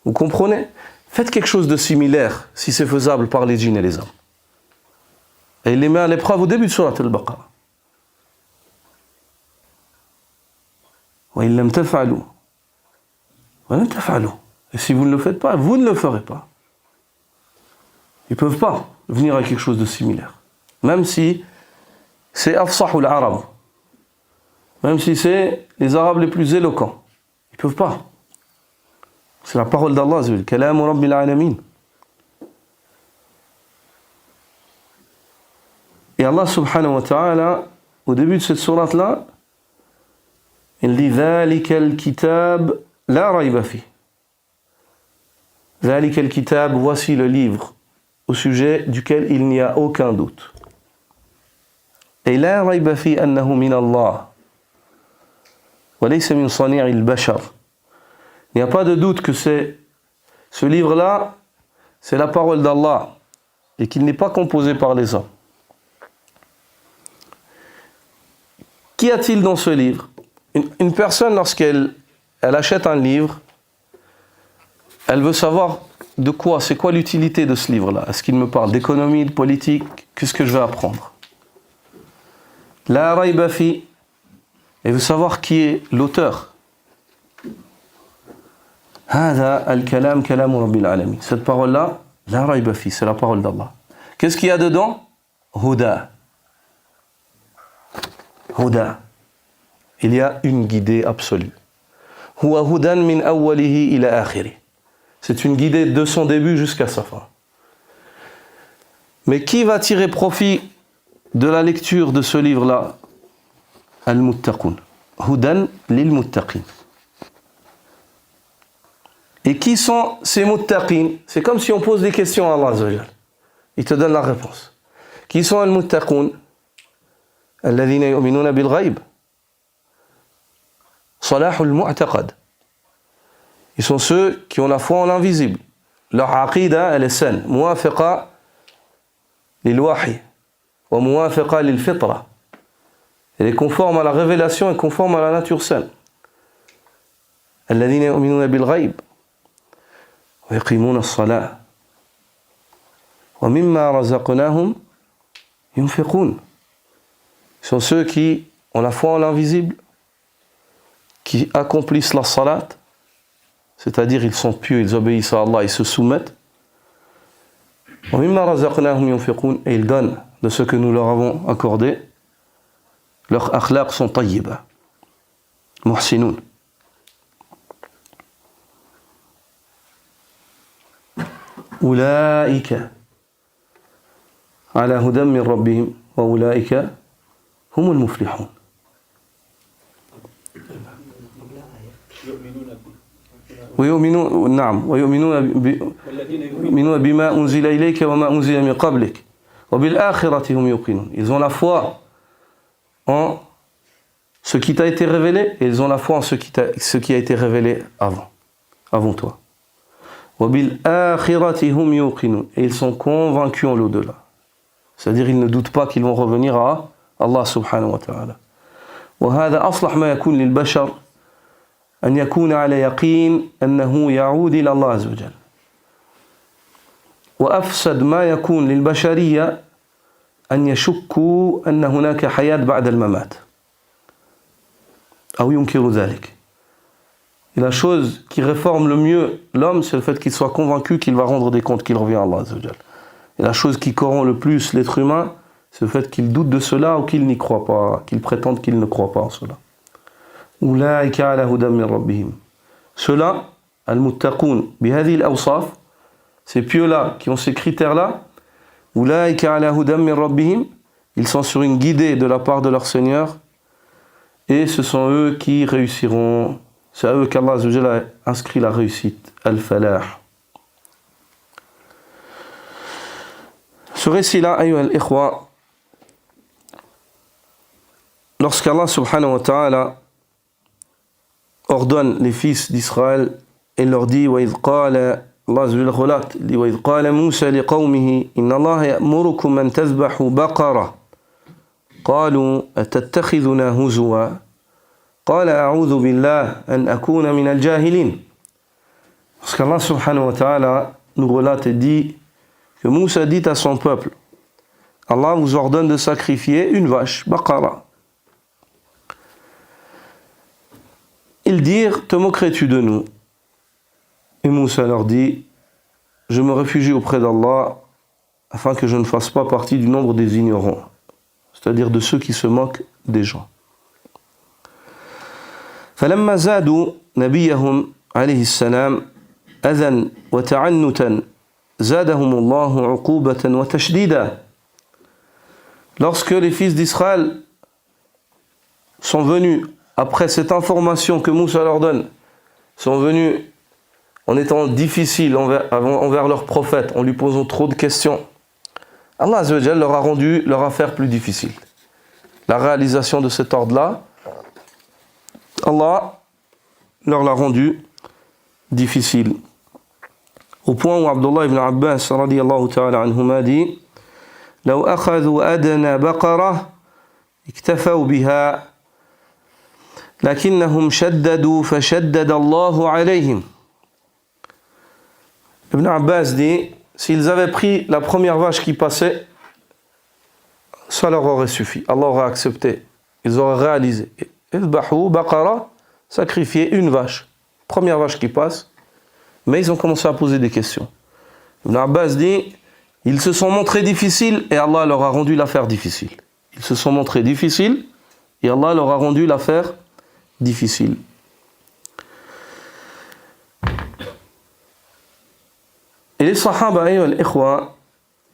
Vous comprenez? Faites quelque chose de similaire, si c'est faisable par les djinns et les hommes. Et il les met à l'épreuve au début de Surat al-Baqarah. وإن لم تفعلوا ولن تفعلوا. Et si vous ne le faites pas, vous ne le ferez pas. Ils ne peuvent pas venir avec quelque chose de similaire. Même si c'est afsahul arab, même si c'est les arabes les plus éloquents, ils ne peuvent pas. C'est la parole d'Allah, Kalamu Rabbil Alamin. Et Allah subhanahu wa ta'ala, au début de cette sourate-là, il dit ذَلِكَ الْكِتَابِ لَا رَيْبَ فِيهِ. ذَلِكَ الْكِتَابِ, voici le livre au sujet duquel il n'y a aucun doute. Et لا ريب فيه أنه من الله وليس من صنيع البشر. Il n'y a pas de doute que ce livre-là, c'est la parole d'Allah et qu'il n'est pas composé par les hommes. Qu'y a-t-il dans ce livre? Une personne, lorsqu'elle achète un livre, elle veut savoir de quoi, c'est quoi l'utilité de ce livre-là. Est-ce qu'il me parle d'économie, de politique? Qu'est-ce que je vais apprendre? La rayba fi, elle veut savoir qui est l'auteur. Hada al-kalam kalamu rabbil alamin. Cette parole-là, la rayba fi, c'est la parole d'Allah. Qu'est-ce qu'il y a dedans? Huda. Huda. Il y a une guidée absolue. Huwa hudan min awwalihi ila akhiri. C'est une guidée de son début jusqu'à sa fin. Mais qui va tirer profit de la lecture de ce livre-là? Al-Muttaqun. Hudan lil-Muttaqin. Et qui sont ces Muttaqin? C'est comme si on pose des questions à Allah Azza wa Jal. Il te donne la réponse. Qui sont Al-Muttaqun? Alladhina yu'minuna bil-ghayb. Salahul mu'taqad. Ils sont ceux qui ont la foi en l'invisible. Leur aqida, elle est saine. Muwafiqa lil wahi wa muwafiqa lil fitra. Elle est conforme à la révélation et conforme à la nature saine. Alladhina yu'minuna bil ghayb wa yuqimuna as-salah wa mimma razaqnahum yunfiqun. Ce sont ceux qui ont la foi en l'invisible, qui accomplissent la salat, c'est-à-dire ils sont pieux, ils obéissent à Allah, ils se soumettent, وَمِمَّا رَزَقْنَاهُمْ يُنْفِقُونَ. Et ils donnent de ce que nous leur avons accordé. Leurs akhlaq sont tayyiba. Muhsinoun. أولئك على هدى من ربهم وأولئك هم المفلحون. ويؤمنون نعم ويؤمنون بما أنزل إليك وما أنزل من قبلك وبالآخرة هم يوقنون. Ils ont la foi en ce qui t'a été révélé et ils ont la foi en ce qui a été révélé avant toi. وبالآخرة هم يوقنون. Et ils sont convaincus en l'au-delà. C'est-à-dire ils ne doutent pas qu'ils vont revenir à Allah subhanahu wa ta'ala. وهذا أصلح ما يكون للبشر أن يكون على يقين أنه يعود إلى الله عز وجل. وأفسد ما يكون للبشرية أن يشكوا أن هناك حياة بعد الممات أو ينكروا ذلك. Et la chose qui réforme le mieux l'homme, c'est le fait qu'il soit convaincu qu'il va rendre des comptes, qu'il revient à Allah azza wa jal. Et la chose qui corrompt le plus l'être humain, c'est le fait qu'il doute de cela ou qu'il n'y croit pas, qu'il prétende qu'il ne croit pas en cela. Ulaika ala hudan min rabbihim. Ceux-là, al-muttaqoun, bihadhi al-awsaf, ces pieux-là qui ont ces critères-là, ulaika ala hudan min rabbihim, ils sont sur une guidée de la part de leur Seigneur, et ce sont eux qui réussiront. C'est à eux qu'Allah azza wa jal a inscrit la réussite, al-falah. Ce récit-là, ayyuha al-ikhwa, lorsqu'Allah subhanahu wa ta'ala ordonne les fils d'Israël et leur dit وَإِذْ قَالَ Allah azza wa jal relate وَإِذْ قَالَ مُوسَى لِقَوْمِهِ إِنَّ اللَّهَ يَأْمُرُكُمْ أَن تَذْبَحُوا بَقَرَةً قَالُوا أَتَتَّخِذُنَا هُزُوًا قال أعوذ بالله أن أكون من الجاهلين. Parce qu'Allah subhanahu wa ta'ala nous relate et dit que Moussa dit à son peuple, Allah vous ordonne de sacrifier une vache, baqara. Ils dirent, te moquerais-tu de nous? Et Moussa leur dit, je me réfugie auprès d'Allah afin que je ne fasse pas partie du nombre des ignorants, c'est-à-dire de ceux qui se moquent des gens. فلما زادوا نبيهم عليه السلام أذى وتعنتا زادهم الله عقوبة وتشديدا. Lorsque les fils d'Israël sont venus, après cette information que Moussa leur donne, sont venus en étant difficiles envers leur prophète, en lui posant trop de questions, Allah azza wa jal leur a rendu leur affaire plus difficile. La réalisation de cet ordre-là, Allah leur l'a rendu difficile. Au point où Abdullah ibn Abbas radiyallahu ta'ala anhuma dit لو أخذوا أدنى بقرة اكتفوا بها لكنهم شددوا فشدد الله عليهم. Ibn Abbas dit, s'ils avaient pris la première vache qui passait, ça leur aurait suffi. Allah aurait accepté. Ils auraient réalisé. Idbahou, baqara, sacrifier une vache. Première vache qui passe. Mais ils ont commencé à poser des questions. Ibn Abbas dit, ils se sont montrés difficiles et Allah leur a rendu l'affaire difficile. Ils se sont montrés difficiles et Allah leur a rendu l'affaire difficile. Et les sahaba,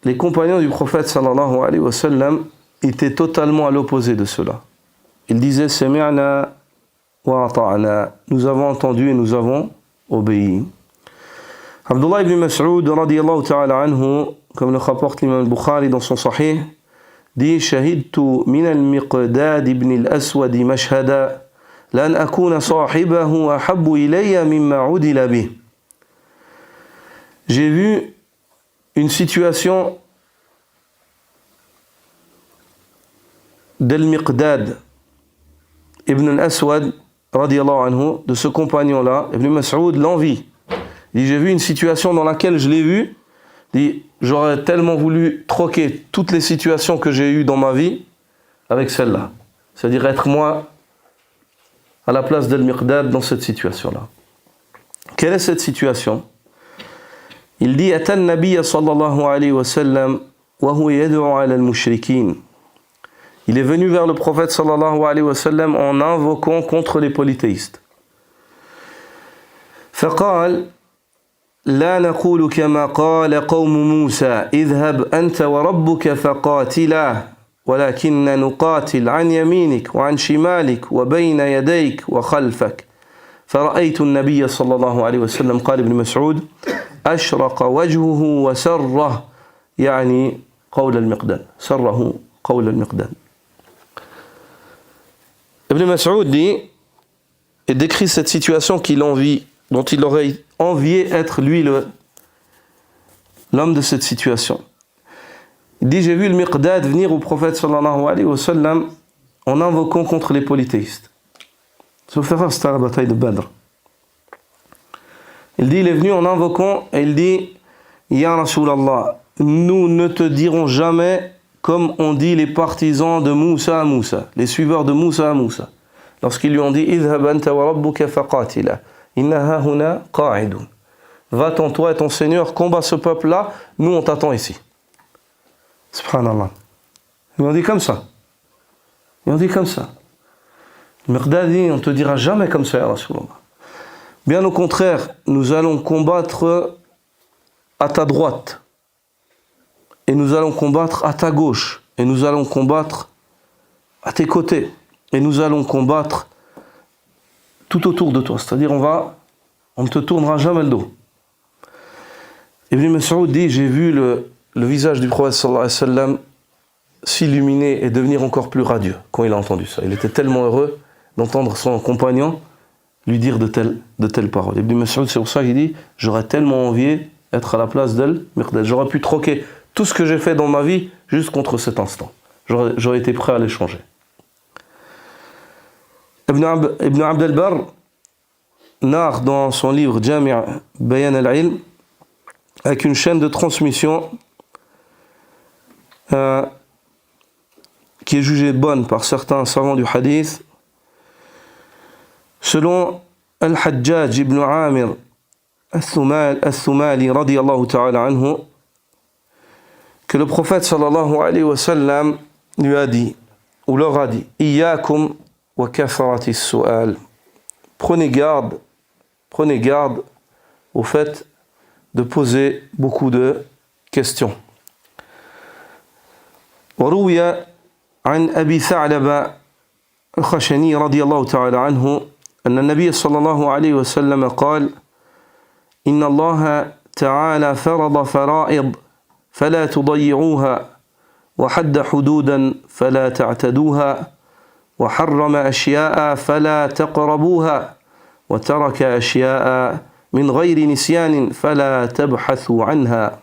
les compagnons du prophète sallallahu alayhi wa sallam, étaient totalement à l'opposé de cela. Ils disaient sami'na wa ata'na, nous avons entendu et nous avons obéi. Abdullah ibn Mas'ud radiyallahu ta'ala anhu, comme le rapporte l'imam al-Bukhari dans son sahih, dit shahidtu min al-Miqdad ibn al-Aswad mashhada lan akuna sahibahu ahabbu ilayya mimma udila bih. J'ai vu une situation d'Al-Miqdad ibn al-Aswad radiyallahu anhu, de ce compagnon-là, Ibn Mas'ud l'envie. Il dit, j'ai vu une situation dans laquelle je l'ai vu. Il dit, j'aurais tellement voulu troquer toutes les situations que j'ai eues dans ma vie avec celle-là. C'est-à-dire être moi à la place d'Al-Miqdad dans cette situation-là. Quelle est cette situation? Il dit Ata an-Nabiy sallallahu alayhi wa sallam wa huwa yad'u 'ala al-mushrikin. Il est venu vers le prophète sallallahu alayhi wa sallam en invoquant contre les polythéistes. فقال لا نقول كما قال قوم موسى اذهب أنت وربك فقاتلا ولكن نقاتل عن يمينك وعن شمالك وبين يديك وخلفك فرأيت النبي صلى الله عليه وسلم قال ابن مسعود أشرق وجهه وسره يعني قول المقداد سره قول المقداد. Ibn Mas'ud dit et décrit cette situation qu'il envie, dont il aurait envié être lui l'homme de cette situation. Il dit j'ai vu le Miqdad venir au prophète sallallahu alayhi wa sallam en invoquant contre les polythéistes. Sauf erreur, c'était à la bataille de Badr. Il dit il est venu en invoquant et il dit Ya Rasulallah, nous ne te dirons jamais comme on dit les partisans de Moussa à Moussa, les suiveurs de Moussa à Moussa. Lorsqu'ils lui ont dit Idhhab anta wa rabbuka faqatila inna hahuna qa'idun. Va-t'en toi et ton Seigneur, combat ce peuple-là, nous on t'attend ici. Subhanallah. Ils ont dit comme ça. Ils ont dit comme ça. Le Miqdad dit on ne te dira jamais comme ça, Ya Rasulallah. Bien au contraire, nous allons combattre à ta droite. Et nous allons combattre à ta gauche, et nous allons combattre à tes côtés, et nous allons combattre tout autour de toi. C'est-à-dire, on ne te tournera jamais le dos. Ibn Mas'ud dit, j'ai vu le visage du prophète sallallahu alayhi wa sallam s'illuminer et devenir encore plus radieux quand il a entendu ça. Il était tellement heureux d'entendre son compagnon lui dire de telles paroles. Ibn Mas'ud, c'est pour ça qu'il dit, j'aurais tellement envié être à la place d'elle, j'aurais pu troquer tout ce que j'ai fait dans ma vie juste contre cet instant. J'aurais été prêt à l'échanger. Ibn Abd al-Barr narre dans son livre Jami' Bayan al-Ilm avec une chaîne de transmission qui est jugée bonne par certains savants du hadith. Selon Al-Hajjaj ibn Amir al-Thumali radiyallahu ta'ala anhu, que le prophète sallallahu alayhi wa sallam lui a dit, ou leur a dit, Iyyakum wa kathrati as-su'al. Prenez garde au fait de poser beaucoup de questions. وروي عن أبي ثعلبة الخشني رضي الله تعالى عنه أن النبي صلى الله عليه وسلم قال إن الله تعالى فرض فرائض فلا تضيعوها وحد حدودا فلا تعتدوها وحرم أشياء فلا تقربوها وترك أشياء من غير نسيان فلا تبحثوا عنها.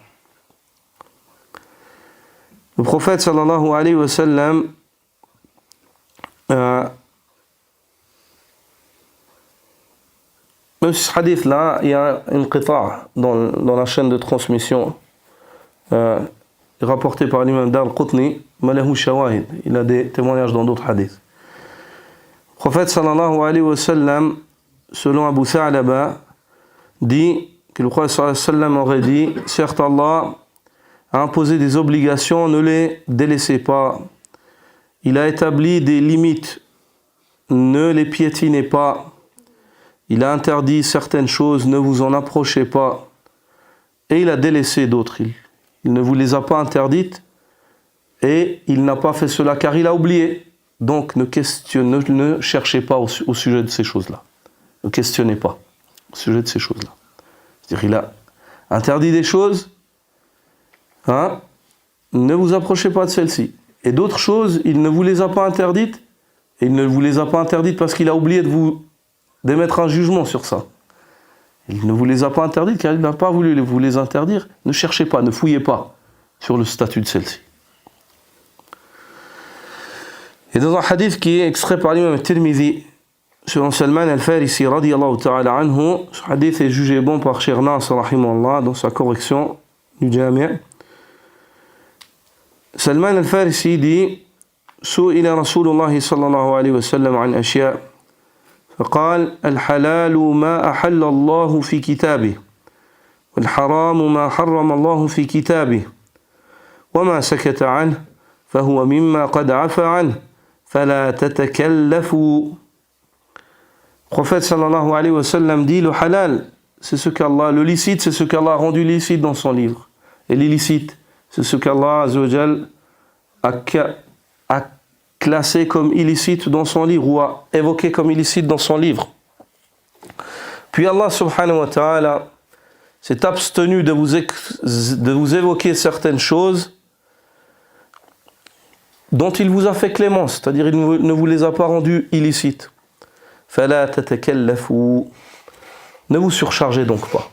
Le prophète sallallahu alayhi wa sallam même ce hadith-là, il y a un qita' dans la chaîne de transmission rapporté par l'imam Dar-Qutni, Malahu Shawahid. Il a des témoignages dans d'autres hadiths. Le prophète sallallahu alayhi wa sallam, selon Abu Tha'laba, dit que le prophète sallallahu alayhi wa sallam aurait dit, certes Allah a imposé des obligations, ne les délaissez pas. Il a établi des limites, ne les piétinez pas. Il a interdit certaines choses, ne vous en approchez pas. Et il a délaissé d'autres. Il ne vous les a pas interdites et il n'a pas fait cela car il a oublié. Donc ne cherchez pas au sujet de ces choses-là. Ne questionnez pas au sujet de ces choses-là. C'est-à-dire qu'il a interdit des choses, ne vous approchez pas de celles-ci. Et d'autres choses, il ne vous les a pas interdites, et il ne vous les a pas interdites parce qu'il a oublié d'émettre un jugement sur ça. Il ne vous les a pas interdites car il n'a pas voulu vous les interdire. Ne cherchez pas, ne fouillez pas sur le statut de celle-ci. Et dans un hadith qui est extrait par l'imam Tirmidhi, selon Salman al-Farisi radiyallahu ta'ala anhu, ce hadith est jugé bon par Cheikh Nasr rahimahullah dans sa correction du Jami'. Salman al-Farisi dit سئل رسول الله صلى الله عليه وسلم عن أشياء فقال الحلال ما أحل الله في كتابه والحرام ما حرم الله في كتابه وما سكت عنه فهو مما قد عفى عنه فلا تتكلفوا. Le prophète sallallahu alayhi wa sallam dit le halal, c'est ce qu'Allah, le licite, c'est ce qu'Allah a rendu licite dans son livre. Et l'illicite, c'est ce qu'Allah azza wa jal a classé comme illicite dans son livre ou a évoqué comme illicite dans son livre. Puis Allah subhanahu wa ta'ala s'est abstenu de vous évoquer certaines choses dont il vous a fait clémence, c'est-à-dire il ne vous les a pas rendues illicites. فَلَا تَتَكَلَّفُوا. Ne vous surchargez donc pas.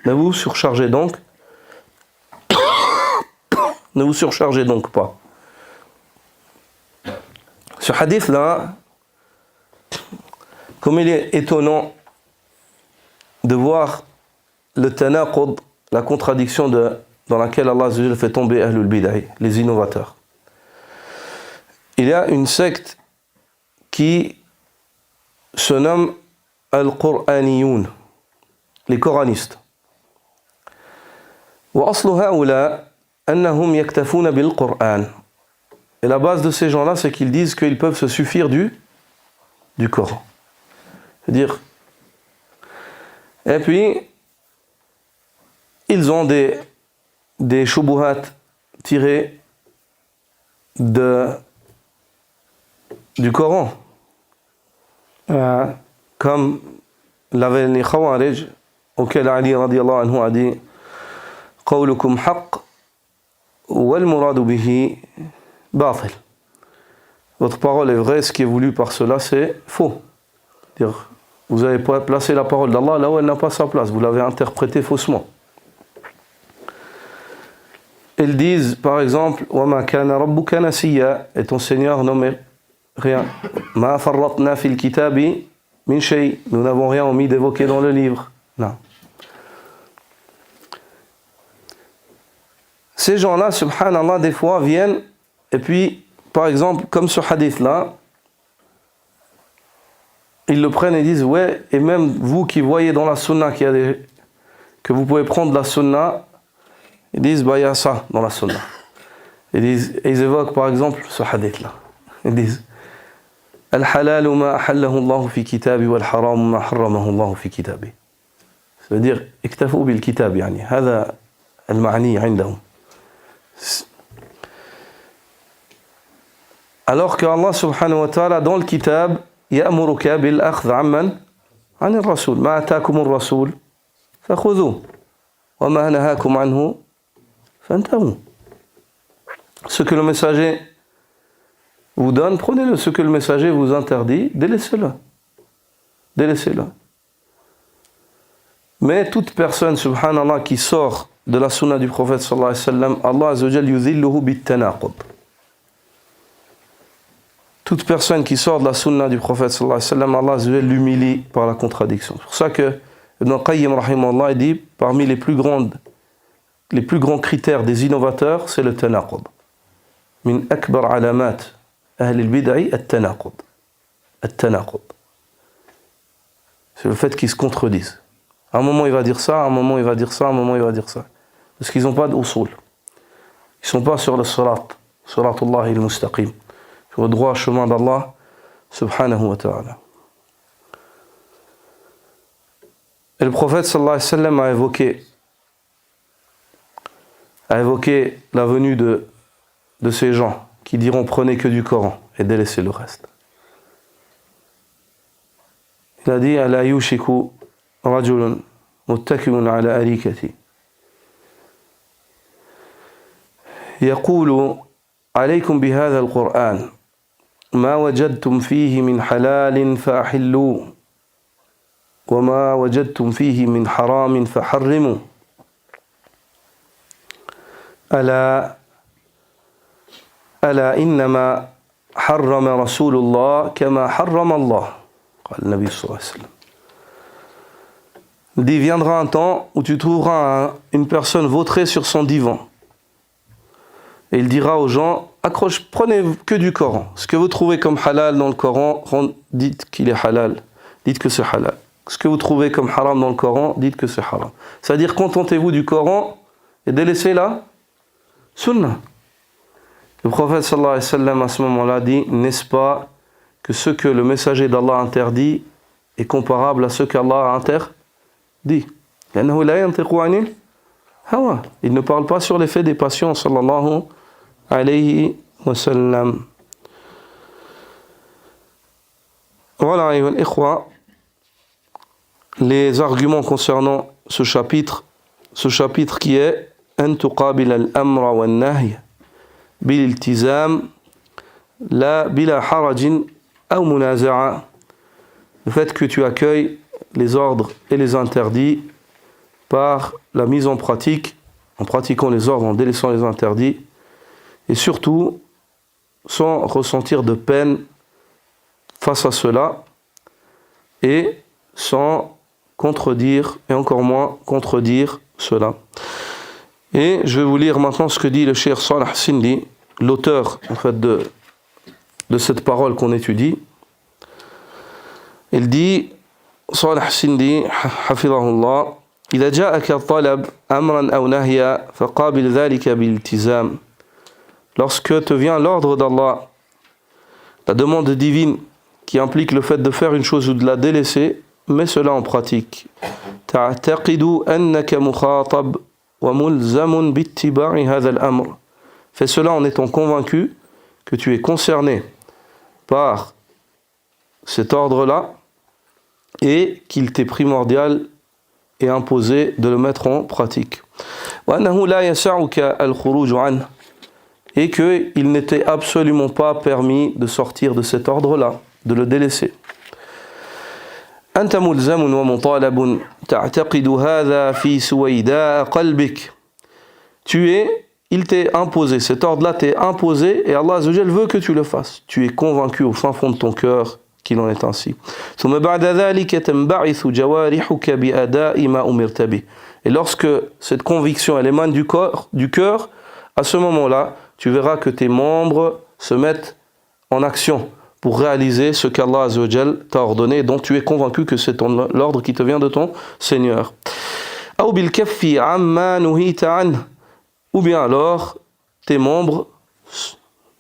Ne vous surchargez donc. Ne vous surchargez donc pas. Ce hadith-là, comme il est étonnant de voir le tanaqud, la contradiction dans laquelle Allah Azza wa Jalla fait tomber Ahlul Bid'ah, les innovateurs. Il y a une secte qui se nomme Al-Qur'aniyoun, les coranistes. وأصل هؤلاء أنهم يكتفون بالقرآن. Et la base de ces gens-là, c'est qu'ils disent qu'ils peuvent se suffire du Coran. C'est-à-dire, et puis, ils ont des shubuhat tirés du Coran. Comme l'avaient les Khawarij, auquel Ali radiallahu anhu a dit قولكم حق والمراد به باطل. Votre parole est vraie, ce qui est voulu par cela c'est faux. C'est-à-dire, vous avez placé la parole d'Allah là où elle n'a pas sa place, vous l'avez interprétée faussement. Ils disent par exemple وَمَا كَانَ رَبُّكَ نَسِيًّا, et ton Seigneur nommé rien. مَا فَرَّطْنَا فِي الْكِتَابِ مِنْ شَيْءٍ, nous n'avons rien omis d'évoquer dans le livre. Non. Ces gens-là, subhanallah, des fois viennent, et puis, par exemple, comme ce hadith-là, ils le prennent et disent, ouais, et même vous qui voyez dans la sunna que vous pouvez prendre la sunna, ils disent, bah, il y a ça dans la sunna. Et ils évoquent, par exemple, ce hadith-là. Ils disent, Al-halal ma ahallahu Allah fi kitabi wal-haram ma harramahu Allah fi kitabi. Ça veut dire, iktafu bil kitab, yani. هذا المعني عندهم. Alors que Allah subhanahu wa ta'ala dans le kitab يأمرك بالأخذ عمن عن الرسول ما أتاكم الرسول فخذوه وما نهاكم عنه فانتهوا. Ce que le messager vous donne, prenez-le. Ce que le messager vous interdit, délaissez-le. Délaissez-le. Mais toute personne, subhanallah, qui sort de la sunna du prophète sallallahu alayhi wa sallam, Allah azza wa jalla yudhilluhu bit-tanaqud. Toute personne qui sort de la sunna du prophète sallallahu alayhi wa sallam, Allah azza wa jalla l'humilie par la contradiction. C'est pour ça que Ibn Qayyim rahimahullah dit, parmi les plus grands critères des innovateurs, c'est le tanaqud. Min akbar alamat ahli al-bid'ah at-tanaqud. At-tanaqud. C'est le fait qu'ils se contredisent. À un moment il va dire ça, à un moment il va dire ça, à un moment il va dire ça. Parce qu'ils n'ont pas d'usul. Ils ne sont pas sur le sirat, siratullah al-mustaqim, sur le droit chemin d'Allah subhanahu wa ta'ala. Et le prophète sallallahu alayhi wa sallam a évoqué la venue de ces gens qui diront prenez que du Coran et délaissez le reste. Il a dit ala yushiku rajulun muttaki'un ala arikati يقول عليكم بهذا القرآن ما وجدتم فيه من حلال فأحلوا وما وجدتم فيه من حرام فحرموا ألا إنما حرم رسول الله كما حرم الله قال النبي صلى الله عليه وسلم. Il dit viendra un temps où tu trouveras une personne vautrée sur son divan. Et il dira aux gens, prenez que du Coran. Ce que vous trouvez comme halal dans le Coran, dites qu'il est halal. Dites que c'est halal. ce que vous trouvez comme haram dans le Coran, dites que c'est haram. C'est-à-dire, contentez-vous du Coran et délaissez la Sunna. Le prophète sallallahu alayhi wa sallam à ce moment-là dit, n'est-ce pas que ce que le messager d'Allah interdit est comparable à ce qu'Allah a interdit. Il ne parle pas sur l'effet des passions, sallallahu alayhi wa sallam. Voilà, les arguments concernant ce chapitre qui est أن تقابل الأمر والنهي بالالتزام لا بلا حرج أو منازعة. Le fait que tu accueilles les ordres et les interdits par la mise en pratique, en pratiquant les ordres, en délaissant les interdits, et surtout sans ressentir de peine face à cela, et sans contredire, et encore moins contredire cela. Et je vais vous lire maintenant ce que dit le Cheikh Salih Sindi, l'auteur en fait de cette parole qu'on étudie. Il dit, Salih Sindi, hafidhahullah, إذا جاءك الطلب أمرا أو نهيا فقابل ذلك بالالتزام. Lorsque te vient l'ordre d'Allah, la demande divine qui implique le fait de faire une chose ou de la délaisser, mets cela en pratique. تعتقد أنك مخاطب وملزم باتباع هذا الأمر. Fais cela en étant convaincu que tu es concerné par cet ordre-là et qu'il t'est primordial et imposé de le mettre en pratique. وأنه لا يسعك الخروج عنه. Et qu'il n'était absolument pas permis de sortir de cet ordre-là, de le délaisser. أنت ملزم ومطالب تعتقد هذا في سويداء قلبك. Il t'est imposé, cet ordre-là t'est imposé et Allah Azza wa Jal veut que tu le fasses. Tu es convaincu au fin fond de ton cœur qu'il en est ainsi. ثم بعد ذلك تنبعث جوارحك بأداء ما أمرت به. Et lorsque cette conviction elle émane du cœur, à ce moment-là, tu verras que tes membres se mettent en action pour réaliser ce qu'Allah Azza wa Jal t'a ordonné et dont tu es convaincu que c'est l'ordre qui te vient de ton Seigneur. أو بالكف عما نهيت عنه. Ou bien alors, tes membres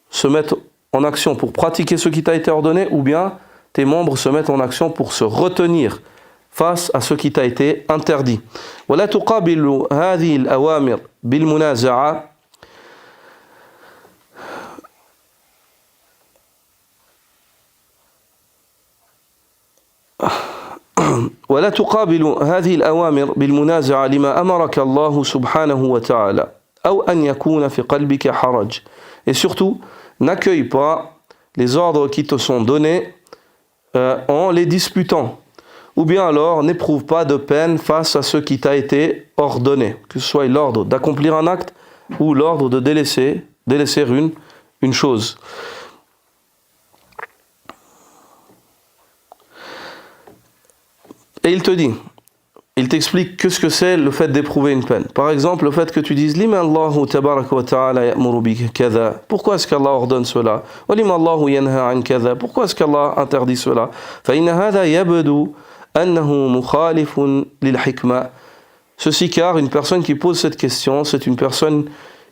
se mettent en action pour pratiquer ce qui t'a été ordonné, ou bien tes membres se mettent en action pour se retenir face à ce qui t'a été interdit. ولا تقابل هذه الأوامر بالمنازعة. ولا تقابل هذه الأوامر بالمنازعة لما أمرك الله سبحانه وتعالى أو أن يكون في قلبك حرج. Et surtout, n'accueille pas les ordres qui te sont donnés en les disputant. Ou bien alors, n'éprouve pas de peine face à ce qui t'a été ordonné, que ce soit l'ordre d'accomplir un acte ou l'ordre de délaisser une chose. Et il t'explique que ce que c'est le fait d'éprouver une peine. Par exemple, le fait que tu dises Lima Allahu tabaraka wa ta'ala ya'muru bika kadha. Pourquoi est-ce qu'Allah ordonne cela? Wa lima Allahu yanha an kadha. Pourquoi est-ce qu'Allah interdit cela? Fa inna hadha yabdu annahu mukhalifun lil hikma. Ceci car une personne qui pose cette question, c'est une personne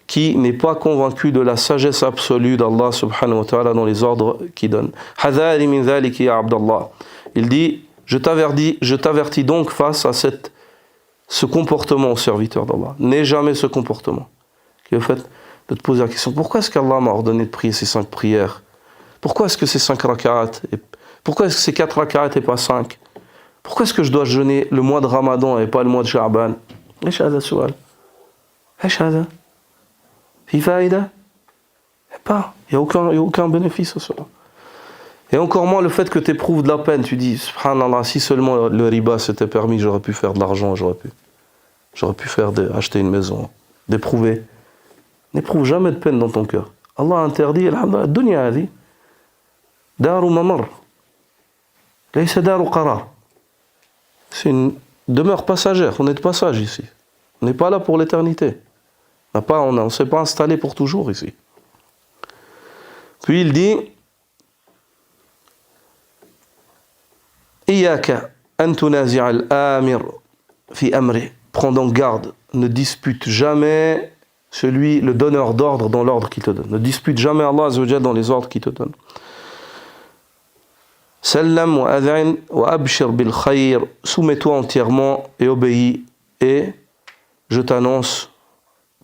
qui n'est pas convaincue de la sagesse absolue d'Allah subhanahu wa ta'ala dans les ordres qu'il donne. Hadhari min dhalika ya Abdallah. Il dit je t'avertis donc face à ce comportement au serviteur d'Allah. N'aie jamais ce comportement. Qui est le fait de te poser la question, pourquoi est-ce qu'Allah m'a ordonné de prier ces 5 prières? Pourquoi est-ce que c'est 5 rak'at? Pourquoi est-ce que c'est 4 rak'at et pas 5? Pourquoi est-ce que je dois jeûner le mois de Ramadan et pas le mois de Sha'ban? إيش هذا السؤال؟ إيش هذا؟ في فائدة؟ Il n'y a aucun bénéfice à cela. Et encore moins le fait que tu éprouves de la peine. Tu dis, subhanallah, si seulement le riba s'était permis, j'aurais pu faire de l'argent, j'aurais pu acheter une maison, d'éprouver. N'éprouve jamais de peine dans ton cœur. Allah interdit, alhamdulillah, dunya hadi, daru mamar, laysa daru qarar. C'est une demeure passagère, on est de passage ici. On n'est pas là pour l'éternité. On ne s'est pas installé pour toujours ici. Puis il dit, إياك أن تنازع الآمر في أمره. Prends donc garde, ne dispute jamais le donneur d'ordre dans l'ordre qu'il te donne. Ne dispute jamais Allah Azza wa Jal dans les ordres qu'il te donne. Sallam wa ad'in wa abshir bil khayr. Soumets-toi entièrement et obéis. Et je t'annonce,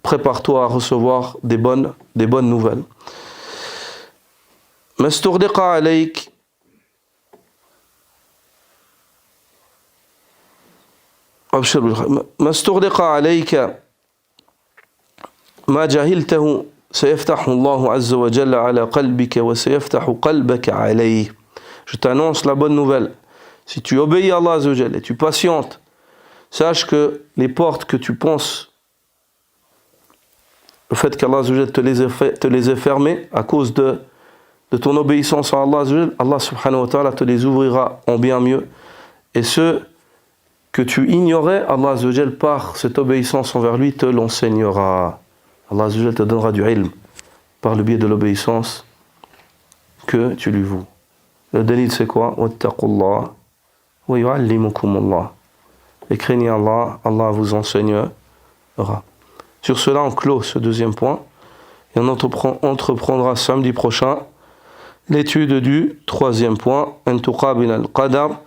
prépare-toi à recevoir des bonnes nouvelles. Mastourdiqa alayk. ما استغرق عليك ما جهلته سيفتح الله عز وجل على قلبك وسيفتح قلبك عليه. Je t'annonce la bonne nouvelle. Si tu obéis à Allah Azza wa Jalla et tu patientes, sache que les portes que tu penses, le fait qu'Allah Azza wa Jalla te les ait fermées à cause de ton obéissance à Allah Azza wa Jalla, Allah subhanahu wa ta'ala te les ouvrira en bien mieux. Et ceux que tu ignorais, Allah Azza wa Jal, par cette obéissance envers lui, te l'enseignera. Allah Azza wa Jal te donnera du ilm par le biais de l'obéissance que tu lui voues. Le dalil c'est quoi? Wattaqullah wa yu'allimukumullah. Et craignez Allah, Allah vous enseignera. Sur cela, on clôt ce deuxième point et on entreprendra samedi prochain l'étude du troisième point. An tuqabil al-qadar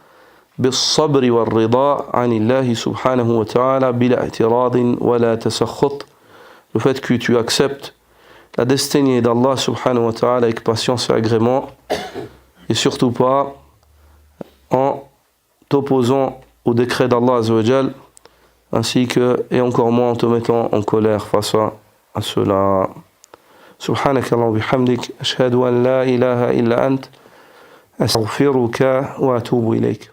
بالصبر والرضا عن الله سبحانه وتعالى بلا اعتراض ولا تسخط. Le fait que tu acceptes la destinée d'Allah subhanahu wa ta'ala avec patience et agrément, et surtout pas en t'opposant au décret d'Allah azza wa jal, ainsi que, et encore moins en te mettant en colère face à cela. Subhanaka Allahumma bihamdik, ashhadu an la ilaha illa ant, astaghfiruka wa atubu ilayk.